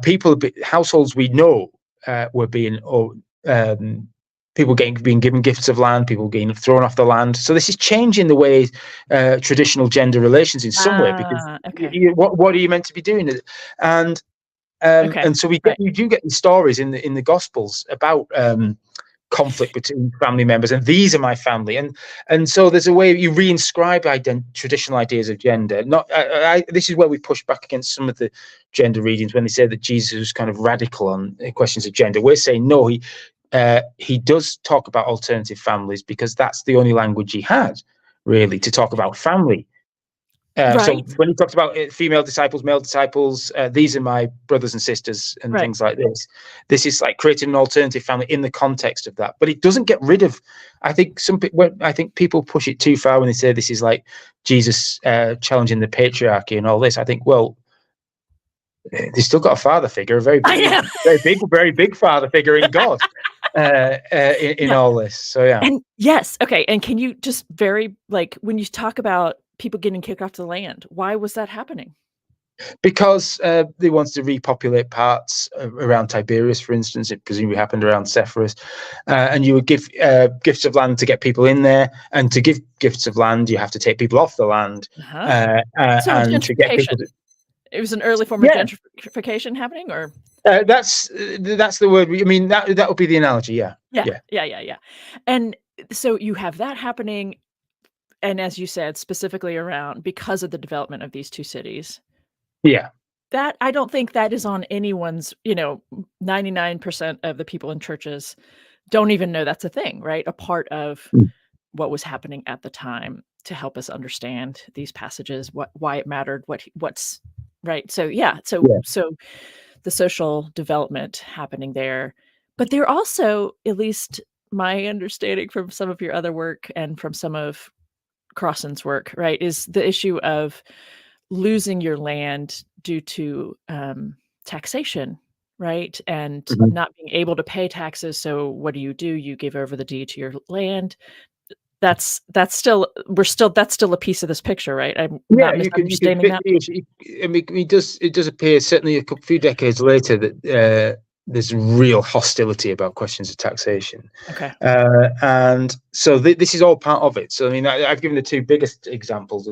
households we know were being people being given gifts of land, people getting thrown off the land. So this is changing the way traditional gender relations in some way, because what are you meant to be doing? And so you do get these stories in the Gospels about conflict between family members, and these are my family, and so there's a way you reinscribe traditional ideas of gender. This is where we push back against some of the gender readings when they say that Jesus was kind of radical on questions of gender. We're saying no, he does talk about alternative families, because that's the only language he had really to talk about family. So when he talks about female disciples, male disciples, these are my brothers and sisters, and things like this. This is like creating an alternative family in the context of that. But it doesn't get rid of. I think people push it too far when they say this is like Jesus challenging the patriarchy and all this. I think, well, they still got a father figure, a very big father figure in God in all this. So And and can you just when you talk about people getting kicked off the land, why was that happening? Because they wanted to repopulate parts around Tiberias, for instance. It presumably happened around Sepphoris, and you would give gifts of land to get people in there, and to give gifts of land, you have to take people off the land, So and to get people. It was an early form of gentrification happening, or that's the word. I mean, that would be the analogy. Yeah. And so you have that happening, and as you said, specifically around because of the development of these two cities. Yeah. That I don't think that is on anyone's, 99% of the people in churches don't even know that's a thing, right? A part of what was happening at the time to help us understand these passages, why it mattered, what's right. So so the social development happening there. But there also, at least my understanding from some of your other work and from some of Crossley's work, right, is the issue of losing your land due to taxation, right? And not being able to pay taxes. So what do? You give over the deed to your land. that's still a piece of this picture, right? I'm Yeah, not you can misunderstanding that. I mean, it does appear certainly a few decades later that there's real hostility about questions of taxation. Okay. And so this is all part of it. So I mean, I've given the two biggest examples,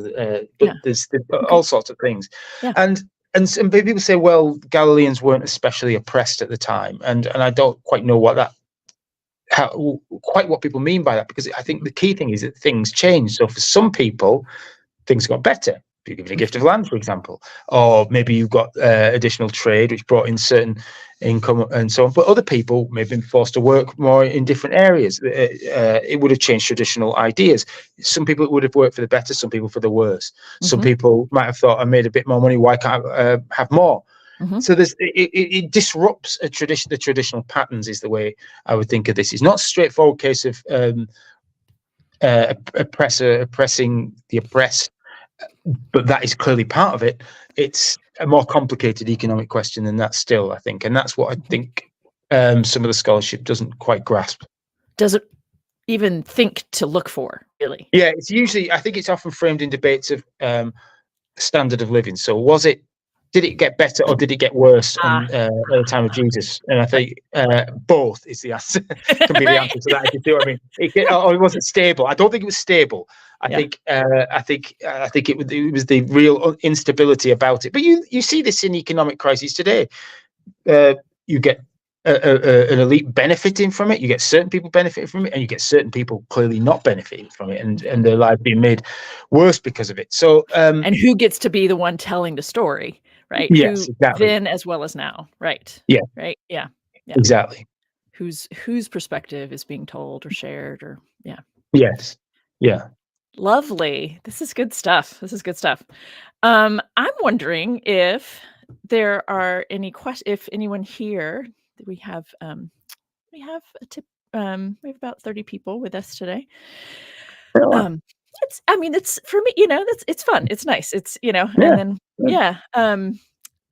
but there's all sorts of things. Yeah. And people say, well, Galileans weren't especially oppressed at the time, and I don't quite know quite what people mean by that, because I think the key thing is that things change. So for some people, things got better. You're given a gift of land, for example, or maybe you've got additional trade which brought in certain income and so on. But other people may have been forced to work more in different areas. It would have changed traditional ideas. Some people it would have worked for the better, some people for the worse. Some people might have thought, I made a bit more money, why can't I have more? So it disrupts the traditional patterns, is the way I would think of this. It's not a straightforward case of oppressor oppressing the oppressed, but that is clearly part of it. It's a more complicated economic question than that still, I think. And that's what I think some of the scholarship doesn't quite grasp. Doesn't even think to look for, really. Yeah, it's usually, I think it's often framed in debates of standard of living. So did it get better or did it get worse at the time of Jesus? And I think both is the answer. Can be the answer to that. If you see what I mean? It wasn't stable. I don't think it was stable. I think it was the real instability about it. But you see this in economic crises today. You get an elite benefiting from it. You get certain people benefiting from it, and you get certain people clearly not benefiting from it, and their lives being made worse because of it. So, and who gets to be the one telling the story? Right. Yes, exactly. Then as well as now. Right. Yeah. Right. Yeah. Exactly. Whose perspective is being told or shared or Yes. Yeah. Lovely. This is good stuff. I'm wondering if there are any questions. If anyone here, we have a tip. We have about 30 people with us today. It's for me, it's fun. It's nice. It's, and then,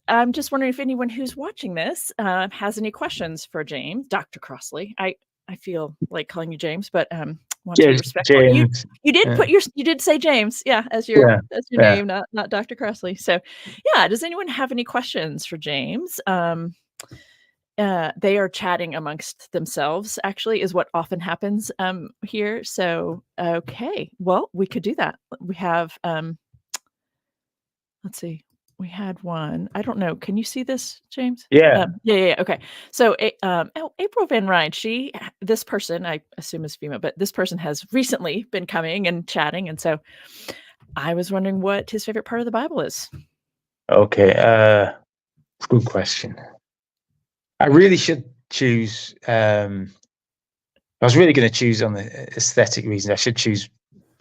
I'm just wondering if anyone who's watching this has any questions for James, Dr. Crossley. I feel like calling you James, but want to be respectful. James. You did you did say James, as your name, not Dr. Crossley. So, does anyone have any questions for James? They are chatting amongst themselves, actually, is what often happens here. So, okay, well, we could do that. We have, let's see, we had one. I don't know. Can you see this, James? Yeah. Yeah. Okay. So, April Van Ryn, this person, I assume is female, but this person has recently been coming and chatting. And so I was wondering what his favorite part of the Bible is. Okay. Good question. I really should choose. I was really going to choose on the aesthetic reasons. I should choose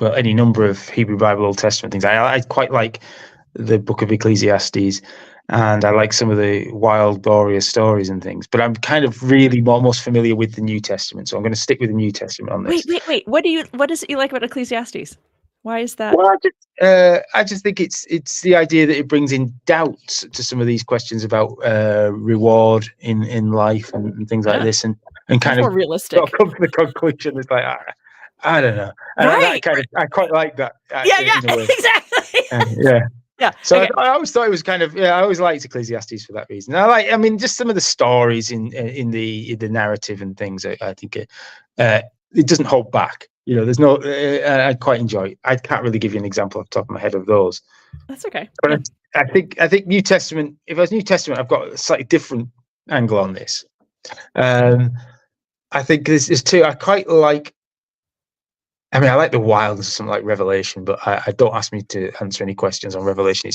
any number of Hebrew Bible, Old Testament things. I quite like the book of Ecclesiastes, and I like some of the wild, glorious stories and things. But I'm kind of really most familiar with the New Testament, so I'm going to stick with the New Testament on this. Wait. What is it you like about Ecclesiastes? Why is that? Well, I just think it's the idea that it brings in doubts to some of these questions about reward in life and things like this, and kind of more realistic. Come to the conclusion. It's like I don't know. And I quite like that. Exactly. Yeah. So okay. I always thought it was kind of I always liked Ecclesiastes for that reason. Just some of the stories in the narrative and things. I think it doesn't hold back. There's no. I quite enjoy it. I can't really give you an example off the top of my head of those. That's okay. But I think New Testament. If I was New Testament, I've got a slightly different angle on this. I think there's two. I quite like. I like the wildness of something like Revelation, but I don't ask me to answer any questions on Revelation.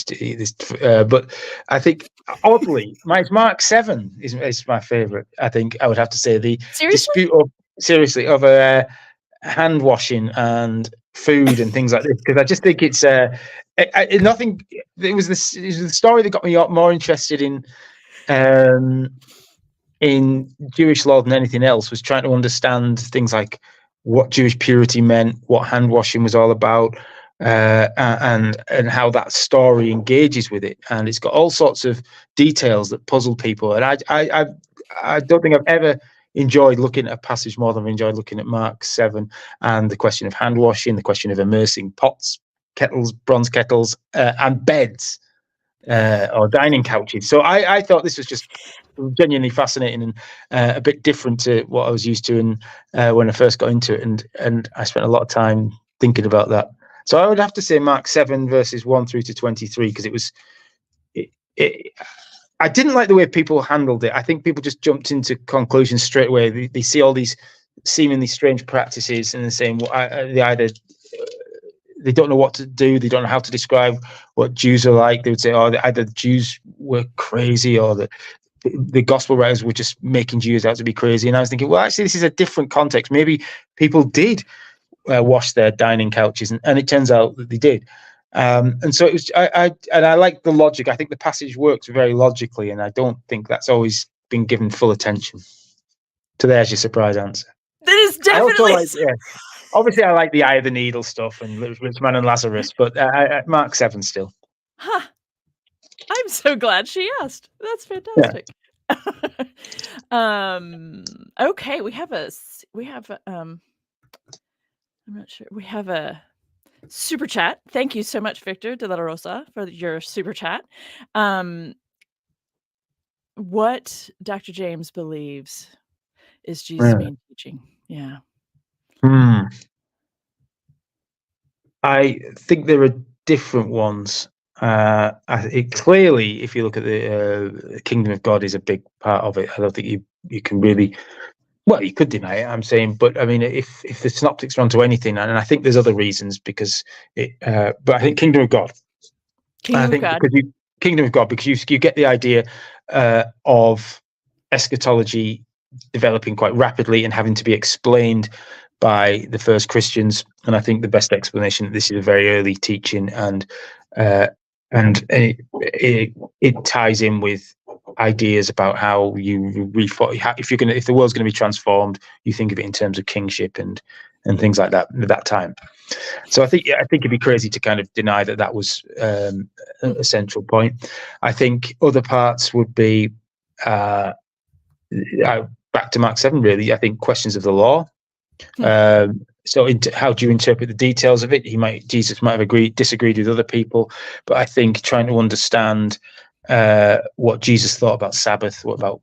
But I think oddly, Mark 7 is my favorite. I think I would have to say the dispute of hand washing and food and things like this, because I just think it's nothing. It was the story that got me more interested in Jewish law than anything else, was trying to understand things like what Jewish purity meant, what hand washing was all about, and how that story engages with it. And it's got all sorts of details that puzzle people. And I don't think I've ever enjoyed looking at a passage more than I enjoyed looking at Mark 7 and the question of hand washing, the question of immersing pots, kettles, bronze kettles, and beds or dining couches. So I thought this was just genuinely fascinating and a bit different to what I was used to when I first got into it, and I spent a lot of time thinking about that. So I would have to say Mark 7 verses 1 through to 23, because I didn't like the way people handled it. I think people just jumped into conclusions straight away. They see all these seemingly strange practices and they're saying, well, they don't know what to do. They don't know how to describe what Jews are like. They would say, oh, either the Jews were crazy or the gospel writers were just making Jews out to be crazy. And I was thinking, well, actually, this is a different context. Maybe people did wash their dining couches, and it turns out that they did. And so it was. I like the logic. I think the passage works very logically, and I don't think that's always been given full attention. So there's your surprise answer. That is definitely. Obviously, I like the eye of the needle stuff and Rich Man and Lazarus, but Mark 7 still. Huh. I'm so glad she asked. That's fantastic. Yeah. Okay, we have I'm not sure. We have a super chat. Thank you so much, Victor de la Rosa, for your super chat. What Dr. James believes is Jesus' main teaching. Yeah. I think there are different ones. Clearly, if you look at the kingdom of God, is a big part of it. I don't think you can really. Well, you could deny it, I'm saying, but I mean, if the synoptics run to anything, and I think there's other reasons, because but I think kingdom of God. Kingdom of God, because you get the idea of eschatology developing quite rapidly and having to be explained by the first Christians, and I think the best explanation that this is a very early teaching, and it ties in with ideas about how you if the world's going to be transformed, you think of it in terms of kingship and things like that at that time. So I think it'd be crazy to kind of deny that was a central point. I think other parts would be back to Mark 7, really. I think questions of the law. So how do you interpret the details of it? Jesus might have disagreed with other people, but I think trying to understand what Jesus thought about Sabbath, what about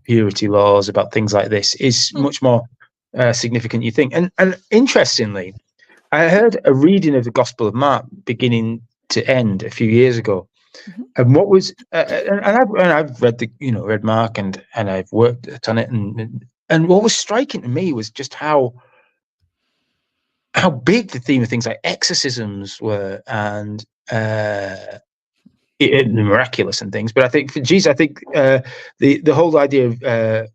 purity laws, about things like this is much more significant, you think. And interestingly, I heard a reading of the Gospel of Mark beginning to end a few years ago. And what was I've read Mark and I've worked on it, and what was striking to me was just how big the theme of things like exorcisms were, and the miraculous and things. But I think for Jesus, the whole idea of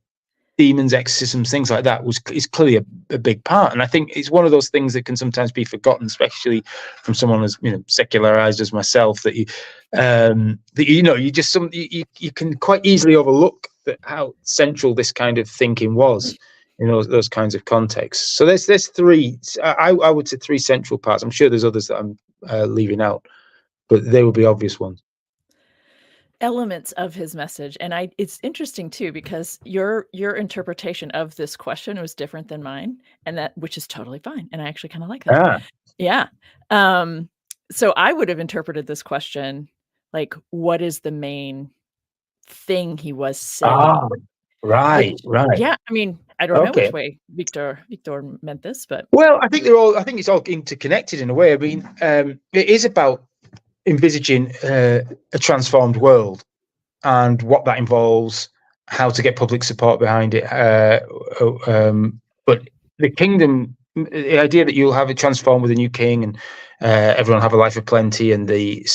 demons, exorcisms, things like that is clearly a big part. And I think it's one of those things that can sometimes be forgotten, especially from someone as secularized as myself, that you can quite easily overlook how central this kind of thinking was in those kinds of contexts. So there's three. I would say three central parts. I'm sure there's others that I'm leaving out, but they would be obvious ones. Elements of his message. And it's interesting too, because your interpretation of this question was different than mine, and which is totally fine. And I actually kind of like that. Yeah. So I would have interpreted this question like, what is the main thing he was saying? Right. Yeah. I mean, I don't know which way Victor meant this, but I think it's all interconnected in a way. I mean, it is about envisaging a transformed world and what that involves, how to get public support behind it. But the kingdom, the idea that you'll have it transformed with a new king and everyone have a life of plenty and the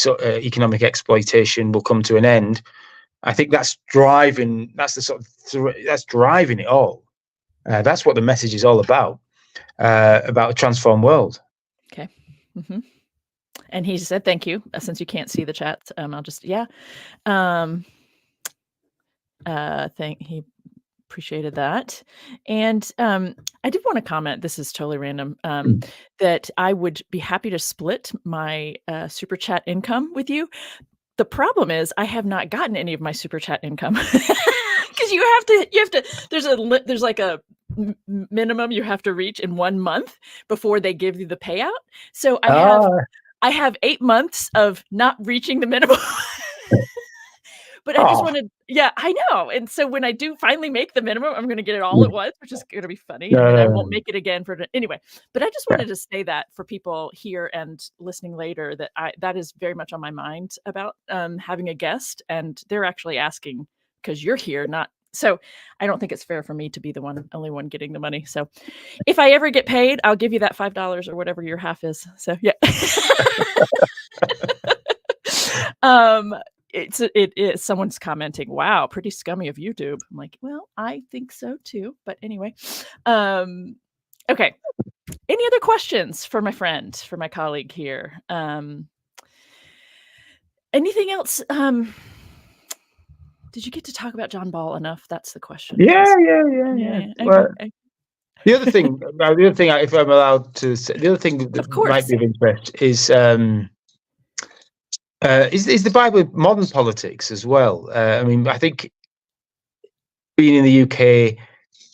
economic exploitation will come to an end. I think that's driving. That's driving it all. That's what the message is all about a transformed world. Okay. Mm-hmm. And he said, thank you. Since you can't see the chat, I'll just, he appreciated that. And I did want to comment, this is totally random, that I would be happy to split my super chat income with you. The problem is I have not gotten any of my super chat income because because you have to. There's like a minimum you have to reach in 1 month before they give you the payout. So I have 8 months of not reaching the minimum. But I just wanted, yeah, I know. And so when I do finally make the minimum, I'm going to get it all at once, which is going to be funny. And then I won't make it again anyway. But I just wanted to say that for people here and listening later, that is very much on my mind about having a guest. And they're actually asking because you're here, not. So I don't think it's fair for me to be the only one getting the money. So if I ever get paid, I'll give you that $5 or whatever your half is. So yeah. It is someone's commenting, wow, pretty scummy of YouTube. I'm like, well, I think so too. But anyway, okay. Any other questions for my friend, for my colleague here? Anything else? Did you get to talk about John Ball enough? That's the question. Yeah. Well, okay. the other thing, if I'm allowed to say, the other thing that might be of interest is the Bible modern politics as well. I mean, I think being in the UK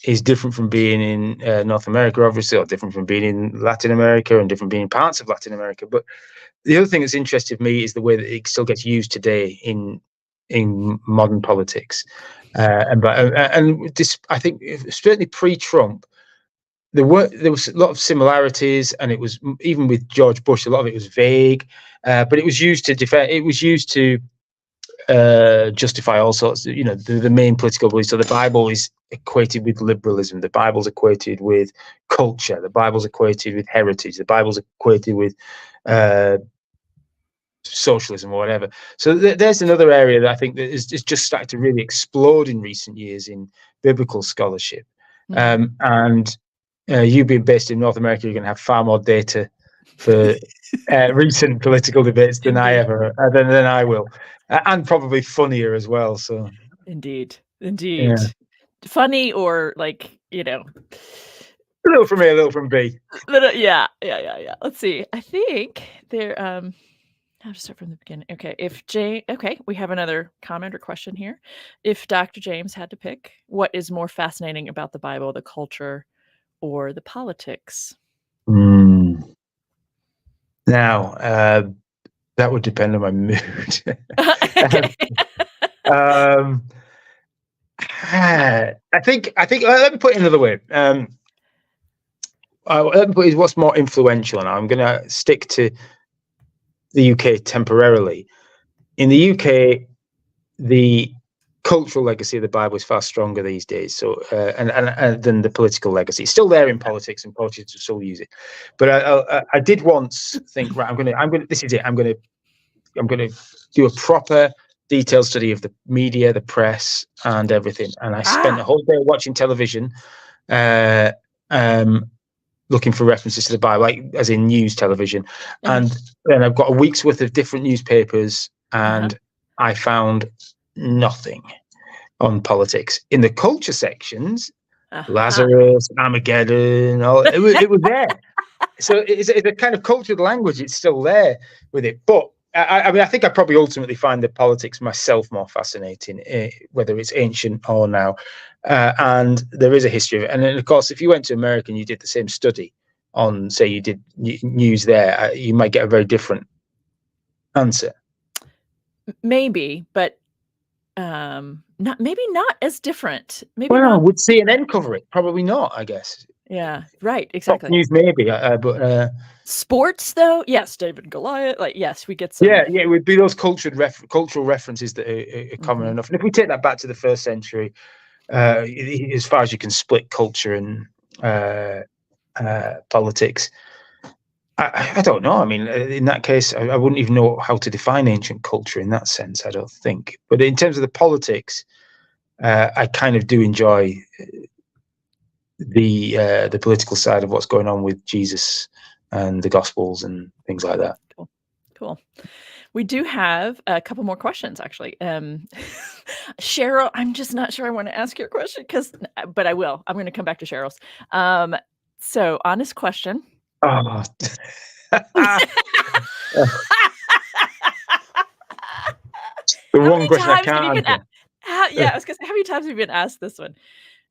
is different from being in North America, obviously, or different from being in Latin America and different being in parts of Latin America. But the other thing that's interested me is the way that it still gets used today in modern politics. And this, I think, certainly pre-Trump, there was a lot of similarities, and it was, even with George Bush, a lot of it was vague, but it was used to defend. It was used to justify all sorts of, the main political beliefs. So the Bible is equated with liberalism. The Bible's equated with culture. The Bible's equated with heritage. The Bible's equated with socialism or whatever. So there's another area that I think that is just started to really explode in recent years in biblical scholarship. And you being based in North America, you're going to have far more data for recent political debates than I will, and probably funnier as well. So indeed, yeah. Funny, or like, a little from A, a little from B. Yeah. Let's see. I think there. I'll just start from the beginning. Okay. We have another comment or question here. If Dr. James had to pick, what is more fascinating about the Bible, the culture or the politics? Now, that would depend on my mood. I think. Let me put it another way. Let me put it, what's more influential, and I'm going to stick to the UK temporarily. In the UK, the cultural legacy of the Bible is far stronger these days. So, and than the political legacy. It's still there in politics, and politicians will still use it. But I did once think, right, I'm going to. This is it. I'm going to do a proper detailed study of the media, the press, and everything. And I spent the whole day watching television, looking for references to the Bible, like as in news television. And then I've got a week's worth of different newspapers, and I found nothing on politics. In the culture sections, Lazarus, Armageddon, it was there. So it's a kind of cultural language. It's still there with it. But I mean, I think I probably ultimately find the politics myself more fascinating, whether it's ancient or now. And there is a history of it. And then, of course, if you went to America and you did the same study on, say, you did news there, you might get a very different answer. Maybe, but not as different. Maybe not. Would CNN cover it? Probably not, I guess. Yeah, right, exactly. Top news maybe, but sports though, yes, David and Goliath, like, yes, we get some. Yeah, it would be those cultural references that are common enough. And if we take that back to the first century, as far as you can split culture and politics, I don't know. I mean, in that case, I wouldn't even know how to define ancient culture in that sense, I don't think. But in terms of the politics, I kind of do enjoy the political side of what's going on with Jesus and the Gospels and things like that. Cool. We do have a couple more questions, actually. Cheryl, I'm just not sure I want to ask your question, but I will. I'm going to come back to Cheryl's. So, honest question. Oh. The one question I can't answer. Yeah, I was gonna say, how many times have you been asked this one?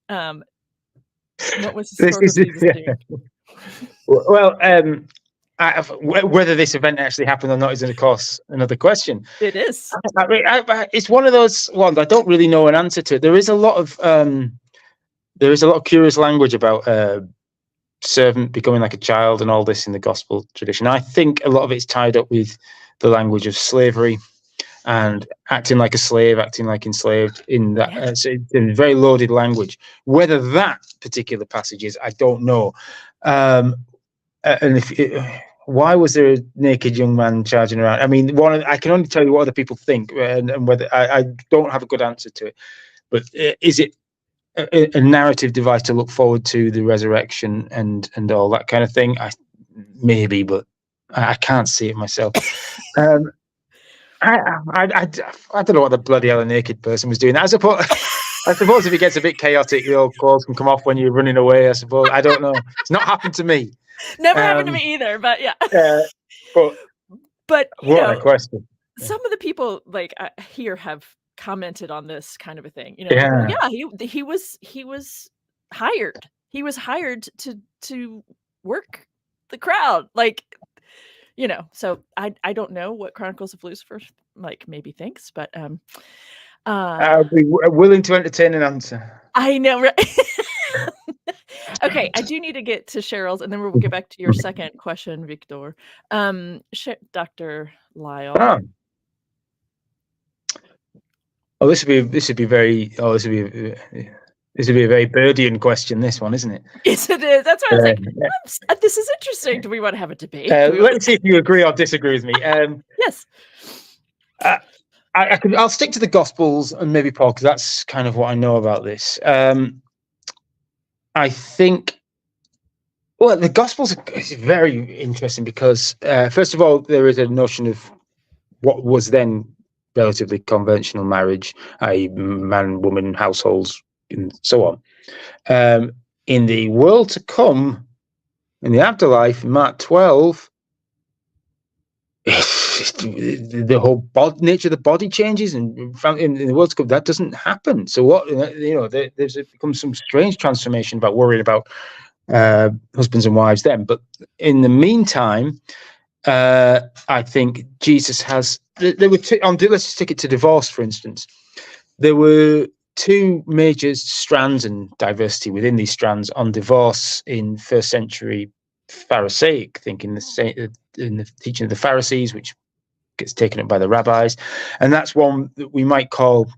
What was This is historically distinct? well, whether this event actually happened or not is, of course, another question. It is. It's one of those ones I don't really know an answer to. There is a lot of curious language about servant becoming like a child and all this in the gospel tradition. I think a lot of it's tied up with the language of slavery and acting like a slave, acting like enslaved in that so in very loaded language. Whether that particular passage is, I don't know. And why was there a naked young man charging around? I mean, I can only tell you what other people think, and whether I don't have a good answer to it. But is it a narrative device to look forward to the resurrection and all that kind of thing? Maybe, but I can't see it myself. I don't know what the bloody hell a naked person was doing. I suppose if it gets a bit chaotic, the old clothes can come off when you're running away. I suppose. I don't know. It's not happened to me. Never happened to me either. But yeah. But what a question. Some of the people like here have commented on this kind of a thing. He was hired. He was hired to work the crowd. Like, so I don't know what Chronicles of Lucifer maybe thinks, but I'll be willing to entertain an answer. I know, right? Okay, I do need to get to Cheryl's, and then we'll get back to your second question, Victor. Dr. Lyle. This would be a very Birdian question, this one, isn't it? Yes, it is. That's why I was like, this is interesting. Do we want to have a debate? Let's see if you agree or disagree with me. Yes. I'll stick to the Gospels and maybe Paul, because that's kind of what I know about this. I think, the Gospels is very interesting because, first of all, there is a notion of what was then relatively conventional marriage, i.e. man, woman, households, and so on. In the world to come, in the afterlife, in Mark 12, the whole nature of the body changes, and in the world to come, that doesn't happen. So what, there's become some strange transformation about worrying about husbands and wives then. But in the meantime, I think Jesus has. There were two. Let's just take it to divorce, for instance. There were two major strands and diversity within these strands on divorce in first century Pharisaic thinking, in the teaching of the Pharisees, which gets taken up by the rabbis, and that's one that we might call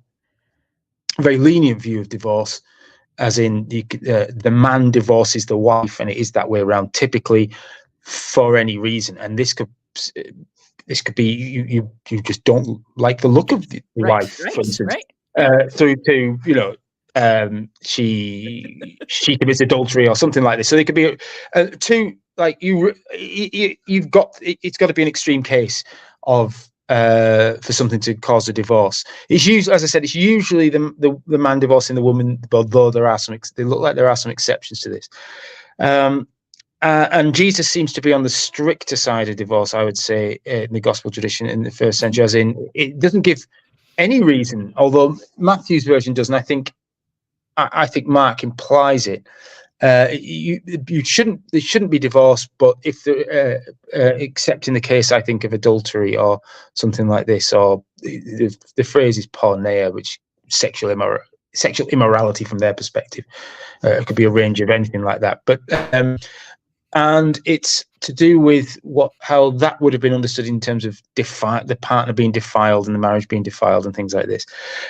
a very lenient view of divorce, as in the man divorces the wife, and it is that way around typically for any reason. And this could be you just don't like the look of the wife, for instance, through to she commits adultery or something like this. So there could be two, like you've got, it's got to be an extreme case of for something to cause a divorce. It's usually, as I said, it's usually the man divorcing the woman, although there are they look like there are some exceptions to this. And Jesus seems to be on the stricter side of divorce, I would say, in the gospel tradition in the first century, as in it doesn't give any reason, although Matthew's version does, and I think Mark implies it. They shouldn't be divorced, but if except in the case, I think, of adultery or something like this, or the phrase is porneia, which sexual immorality from their perspective. It could be a range of anything like that, but and it's to do with how that would have been understood in terms of the partner being defiled and the marriage being defiled and things like this.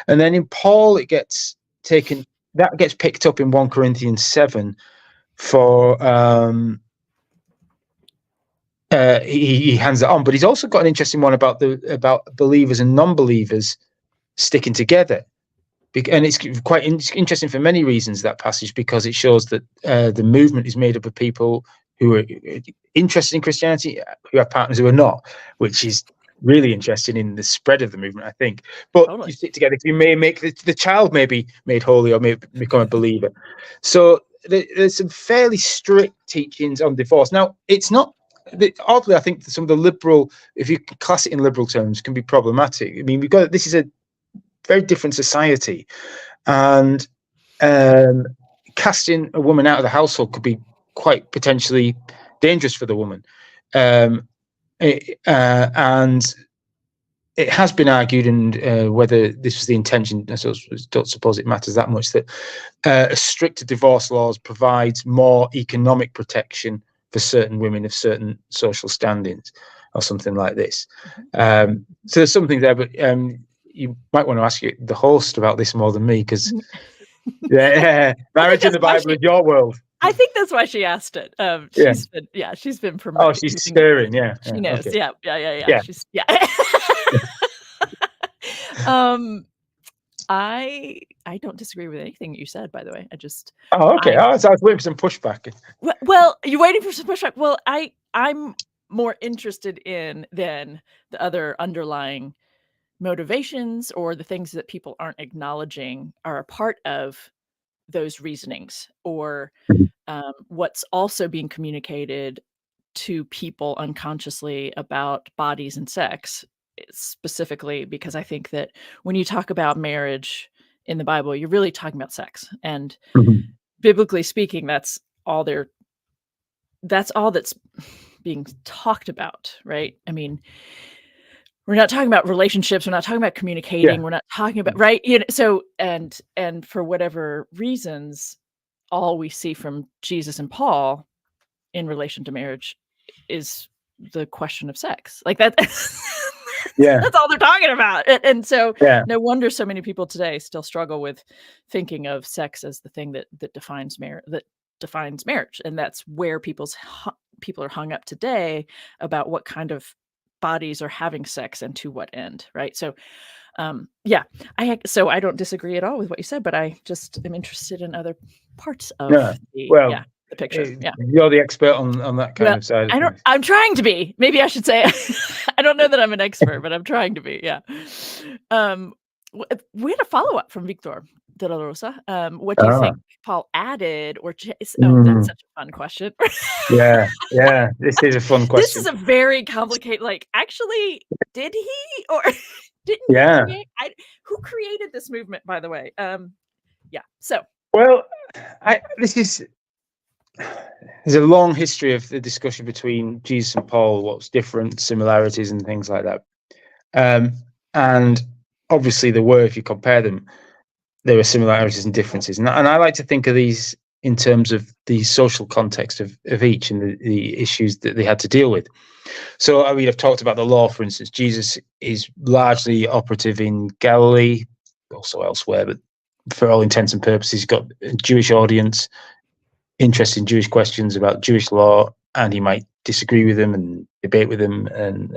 And then in Paul, it gets taken. That gets picked up in 1 Corinthians 7 for he hands it on, but he's also got an interesting one about believers and non-believers sticking together, and it's quite interesting for many reasons, that passage, because it shows that the movement is made up of people who are interested in Christianity, who have partners who are not, which is really interesting in the spread of the movement, I think. But totally. You stick together, you may make the child may be made holy or may become a believer. So there's some fairly strict teachings on divorce. Now, it's not, oddly, I think some of the liberal, if you class it in liberal terms, can be problematic. I mean, this is a very different society, and casting a woman out of the household could be quite potentially dangerous for the woman. And it has been argued, and whether this was the intention, I don't suppose it matters that much, that stricter divorce laws provides more economic protection for certain women of certain social standings, or something like this. So there's something there, but you might want to ask the host about this more than me, because marriage in the Bible is your world. I think that's why she asked it. She's been promoting. Oh, she's stirring. She knows. Okay. Yeah. She's I don't disagree with anything you said, by the way. Okay. I was waiting for some pushback. Well, you're waiting for some pushback. Well, I'm more interested in than the other underlying motivations or the things that people aren't acknowledging are a part of those reasonings, or what's also being communicated to people unconsciously about bodies and sex, specifically because I think that when you talk about marriage in the Bible, you're really talking about sex, and biblically speaking, that's all that's being talked about, right? I mean, we're not talking about relationships. We're not talking about communicating. We're not talking about, right? So, and for whatever reasons, all we see from Jesus and Paul in relation to marriage is the question of sex. Like that. That's all they're talking about. And so no wonder so many people today still struggle with thinking of sex as the thing that defines marriage. And that's where people are hung up today about what kind of bodies are having sex and to what end, right? So I don't disagree at all with what you said, but I just am interested in other parts of the picture. You're the expert on that kind of side. I'm trying to be. Maybe I should say I don't know that I'm an expert, but I'm trying to be. Yeah. We had a follow-up from Victor de la Rosa. What do you think Paul added or that's such a fun question. This is a fun question. This is a very complicated, actually, did he or didn't he create? Who created this movement, by the way? So there's a long history of the discussion between Jesus and Paul, what's different, similarities and things like that. And obviously there were, if you compare them, there are similarities and differences. And I like to think of these in terms of the social context of each and the issues that they had to deal with. So I mean, I've talked about the law, for instance. Jesus is largely operative in Galilee, also elsewhere, but for all intents and purposes, he's got a Jewish audience, interested in Jewish questions about Jewish law, and he might disagree with them and debate with them and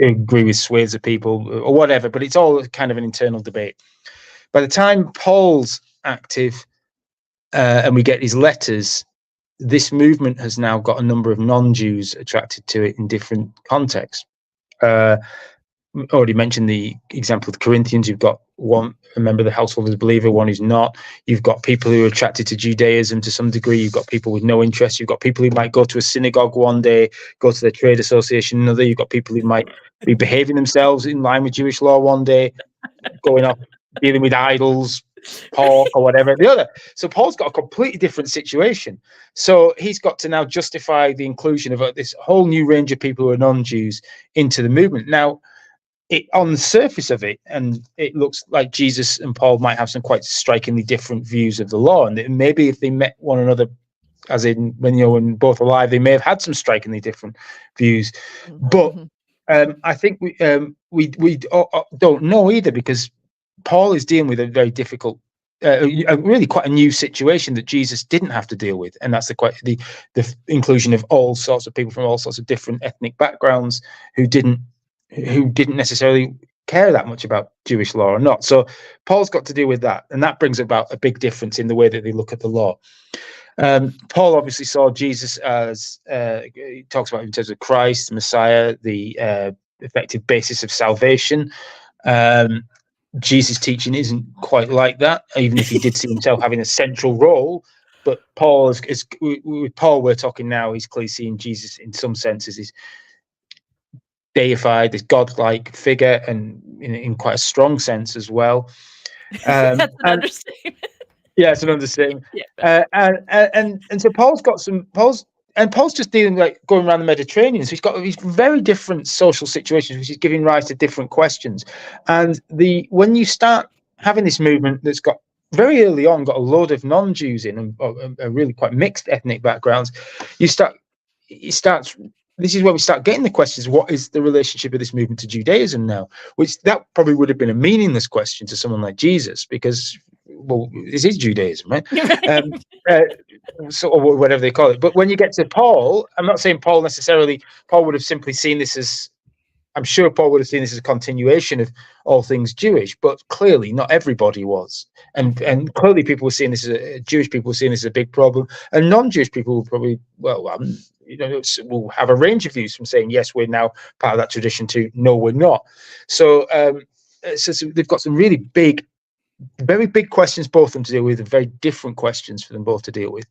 agree with swathes of people or whatever, but it's all kind of an internal debate. By the time Paul's active and we get his letters, this movement has now got a number of non-Jews attracted to it in different contexts. Already mentioned the example of the Corinthians. You've got a member of the household as a believer, one who's not. You've got people who are attracted to Judaism to some degree. You've got people with no interest. You've got people who might go to a synagogue one day, go to their trade association another. You've got people who might be behaving themselves in line with Jewish law one day, going off, dealing with idols, pork or whatever the other. So Paul's got a completely different situation. So he's got to now justify the inclusion of this whole new range of people who are non-Jews into the movement. Now, on the surface of it, and it looks like Jesus and Paul might have some quite strikingly different views of the law, and maybe if they met one another, as in when both alive, they may have had some strikingly different views. But I think we don't know either, because Paul is dealing with a very difficult, really quite a new situation that Jesus didn't have to deal with, and that's the inclusion of all sorts of people from all sorts of different ethnic backgrounds who didn't necessarily care that much about Jewish law or not. So Paul's got to deal with that, and that brings about a big difference in the way that they look at the law. Paul obviously saw Jesus as he talks about in terms of Christ, the Messiah, the effective basis of salvation. Jesus' teaching isn't quite like that, even if he did see himself having a central role. But with Paul, we're talking now, he's clearly seeing Jesus in some senses is deified, this godlike figure, and in quite a strong sense as well. That's an understatement. Yeah, it's an understatement. Yeah. And so Paul's just dealing, like, going around the Mediterranean. So he's got these very different social situations, which is giving rise to different questions. And when you start having this movement that's got very early on got a load of non-Jews in and really quite mixed ethnic backgrounds, this is where we start getting the questions: what is the relationship of this movement to Judaism now? Which that probably would have been a meaningless question to someone like Jesus, because, well, this is Judaism, right? So, or whatever they call it. But when you get to Paul, I'm not saying Paul necessarily. Paul would have simply seen this as, I'm sure Paul would have seen this as a continuation of all things Jewish, but clearly not everybody was. And clearly people were seeing this as Jewish people were seeing this as a big problem, and non-Jewish people will probably, will have a range of views, from saying, yes, we're now part of that tradition, to no, we're not. So, so they've got some really very big questions, both of them, to deal with, and very different questions for them both to deal with.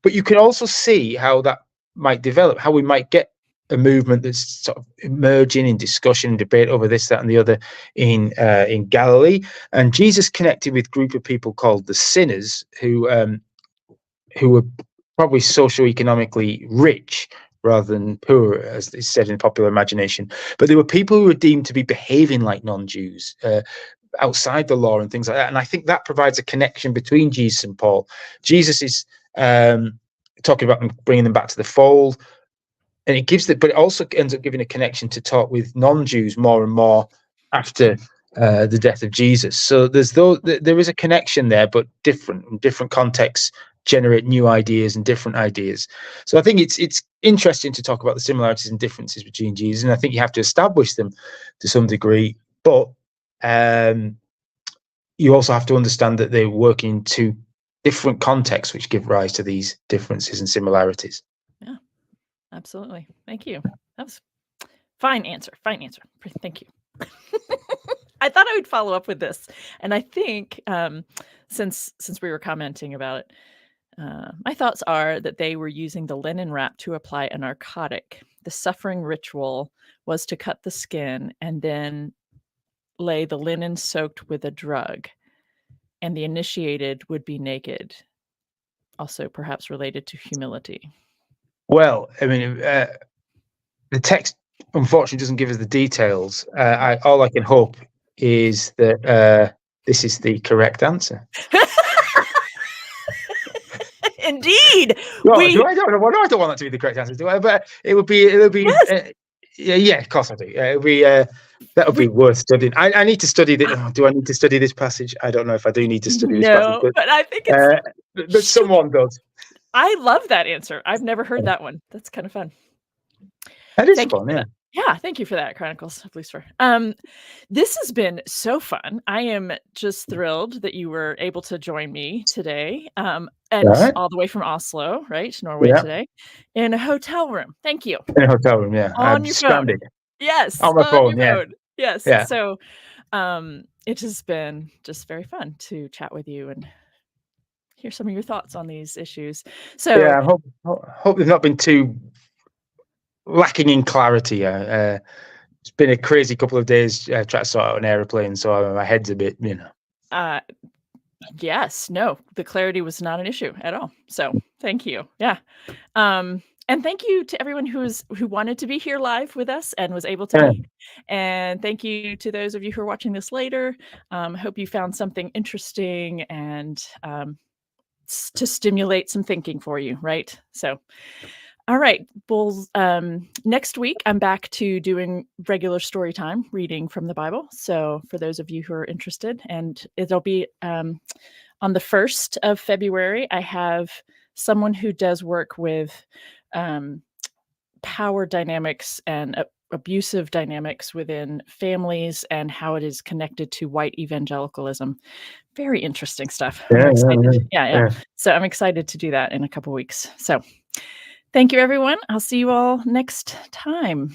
But you can also see how that might develop, how we might get a movement that's sort of emerging in discussion and debate over this, that, and the other in Galilee. And Jesus connected with a group of people called the sinners, who were probably socioeconomically rich rather than poor, as is said in popular imagination. But they were people who were deemed to be behaving like non-Jews, outside the law and things like that. And I think that provides a connection between Jesus and Paul. Jesus is talking about them, bringing them back to the fold, and but it also ends up giving a connection to talk with non-Jews more and more after the death of Jesus. So there is a connection there, but different contexts generate new ideas and different ideas. So I think it's interesting to talk about the similarities and differences between Jesus, and I think you have to establish them to some degree, but you also have to understand that they work in two different contexts, which give rise to these differences and similarities. Yeah, absolutely. Thank you. That was fine answer. Fine answer. Thank you. I thought I would follow up with this, and I think since we were commenting about it, my thoughts are that they were using the linen wrap to apply a narcotic. The suffering ritual was to cut the skin and then lay the linen soaked with a drug, and the initiated would be naked, also perhaps related to humility. Well, I mean, the text unfortunately doesn't give us the details. All I can hope is that this is the correct answer. Indeed. Well, I don't want that to be the correct answer, do I? But it would be. Yes. Yeah, of course I do. It would be. That would be worth studying. I need to study this. Do I need to study this passage? I don't know if I do need to study this passage. But I think it's. But someone does. I love that answer. I've never heard that one. That's kind of fun. That is fun, yeah. Yeah, thank you for that, Chronicles of Lucifer. This has been so fun. I am just thrilled that you were able to join me today, and all the way from Oslo, right, Norway, today, in a hotel room. Thank you. In a hotel room, yeah. On your stranded. phone. Yes. On my phone, yeah. Yes. Yeah. So, it has been just very fun to chat with you and hear some of your thoughts on these issues. So, yeah, I hope they've not been too lacking in clarity. It's been a crazy couple of days trying to sort out an airplane, so my head's a bit, Yes, no, the clarity was not an issue at all. So thank you. Yeah. And thank you to everyone who wanted to be here live with us and was able to be. And thank you to those of you who are watching this later. Hope you found something interesting and to stimulate some thinking for you, right? So, all right, Bulls. Next week, I'm back to doing regular story time, reading from the Bible. So for those of you who are interested, and it'll be on the 1st of February, I have someone who does work with power dynamics and abusive dynamics within families and how it is connected to white evangelicalism. Very interesting stuff. Yeah. So I'm excited to do that in a couple weeks. So thank you, everyone. I'll see you all next time.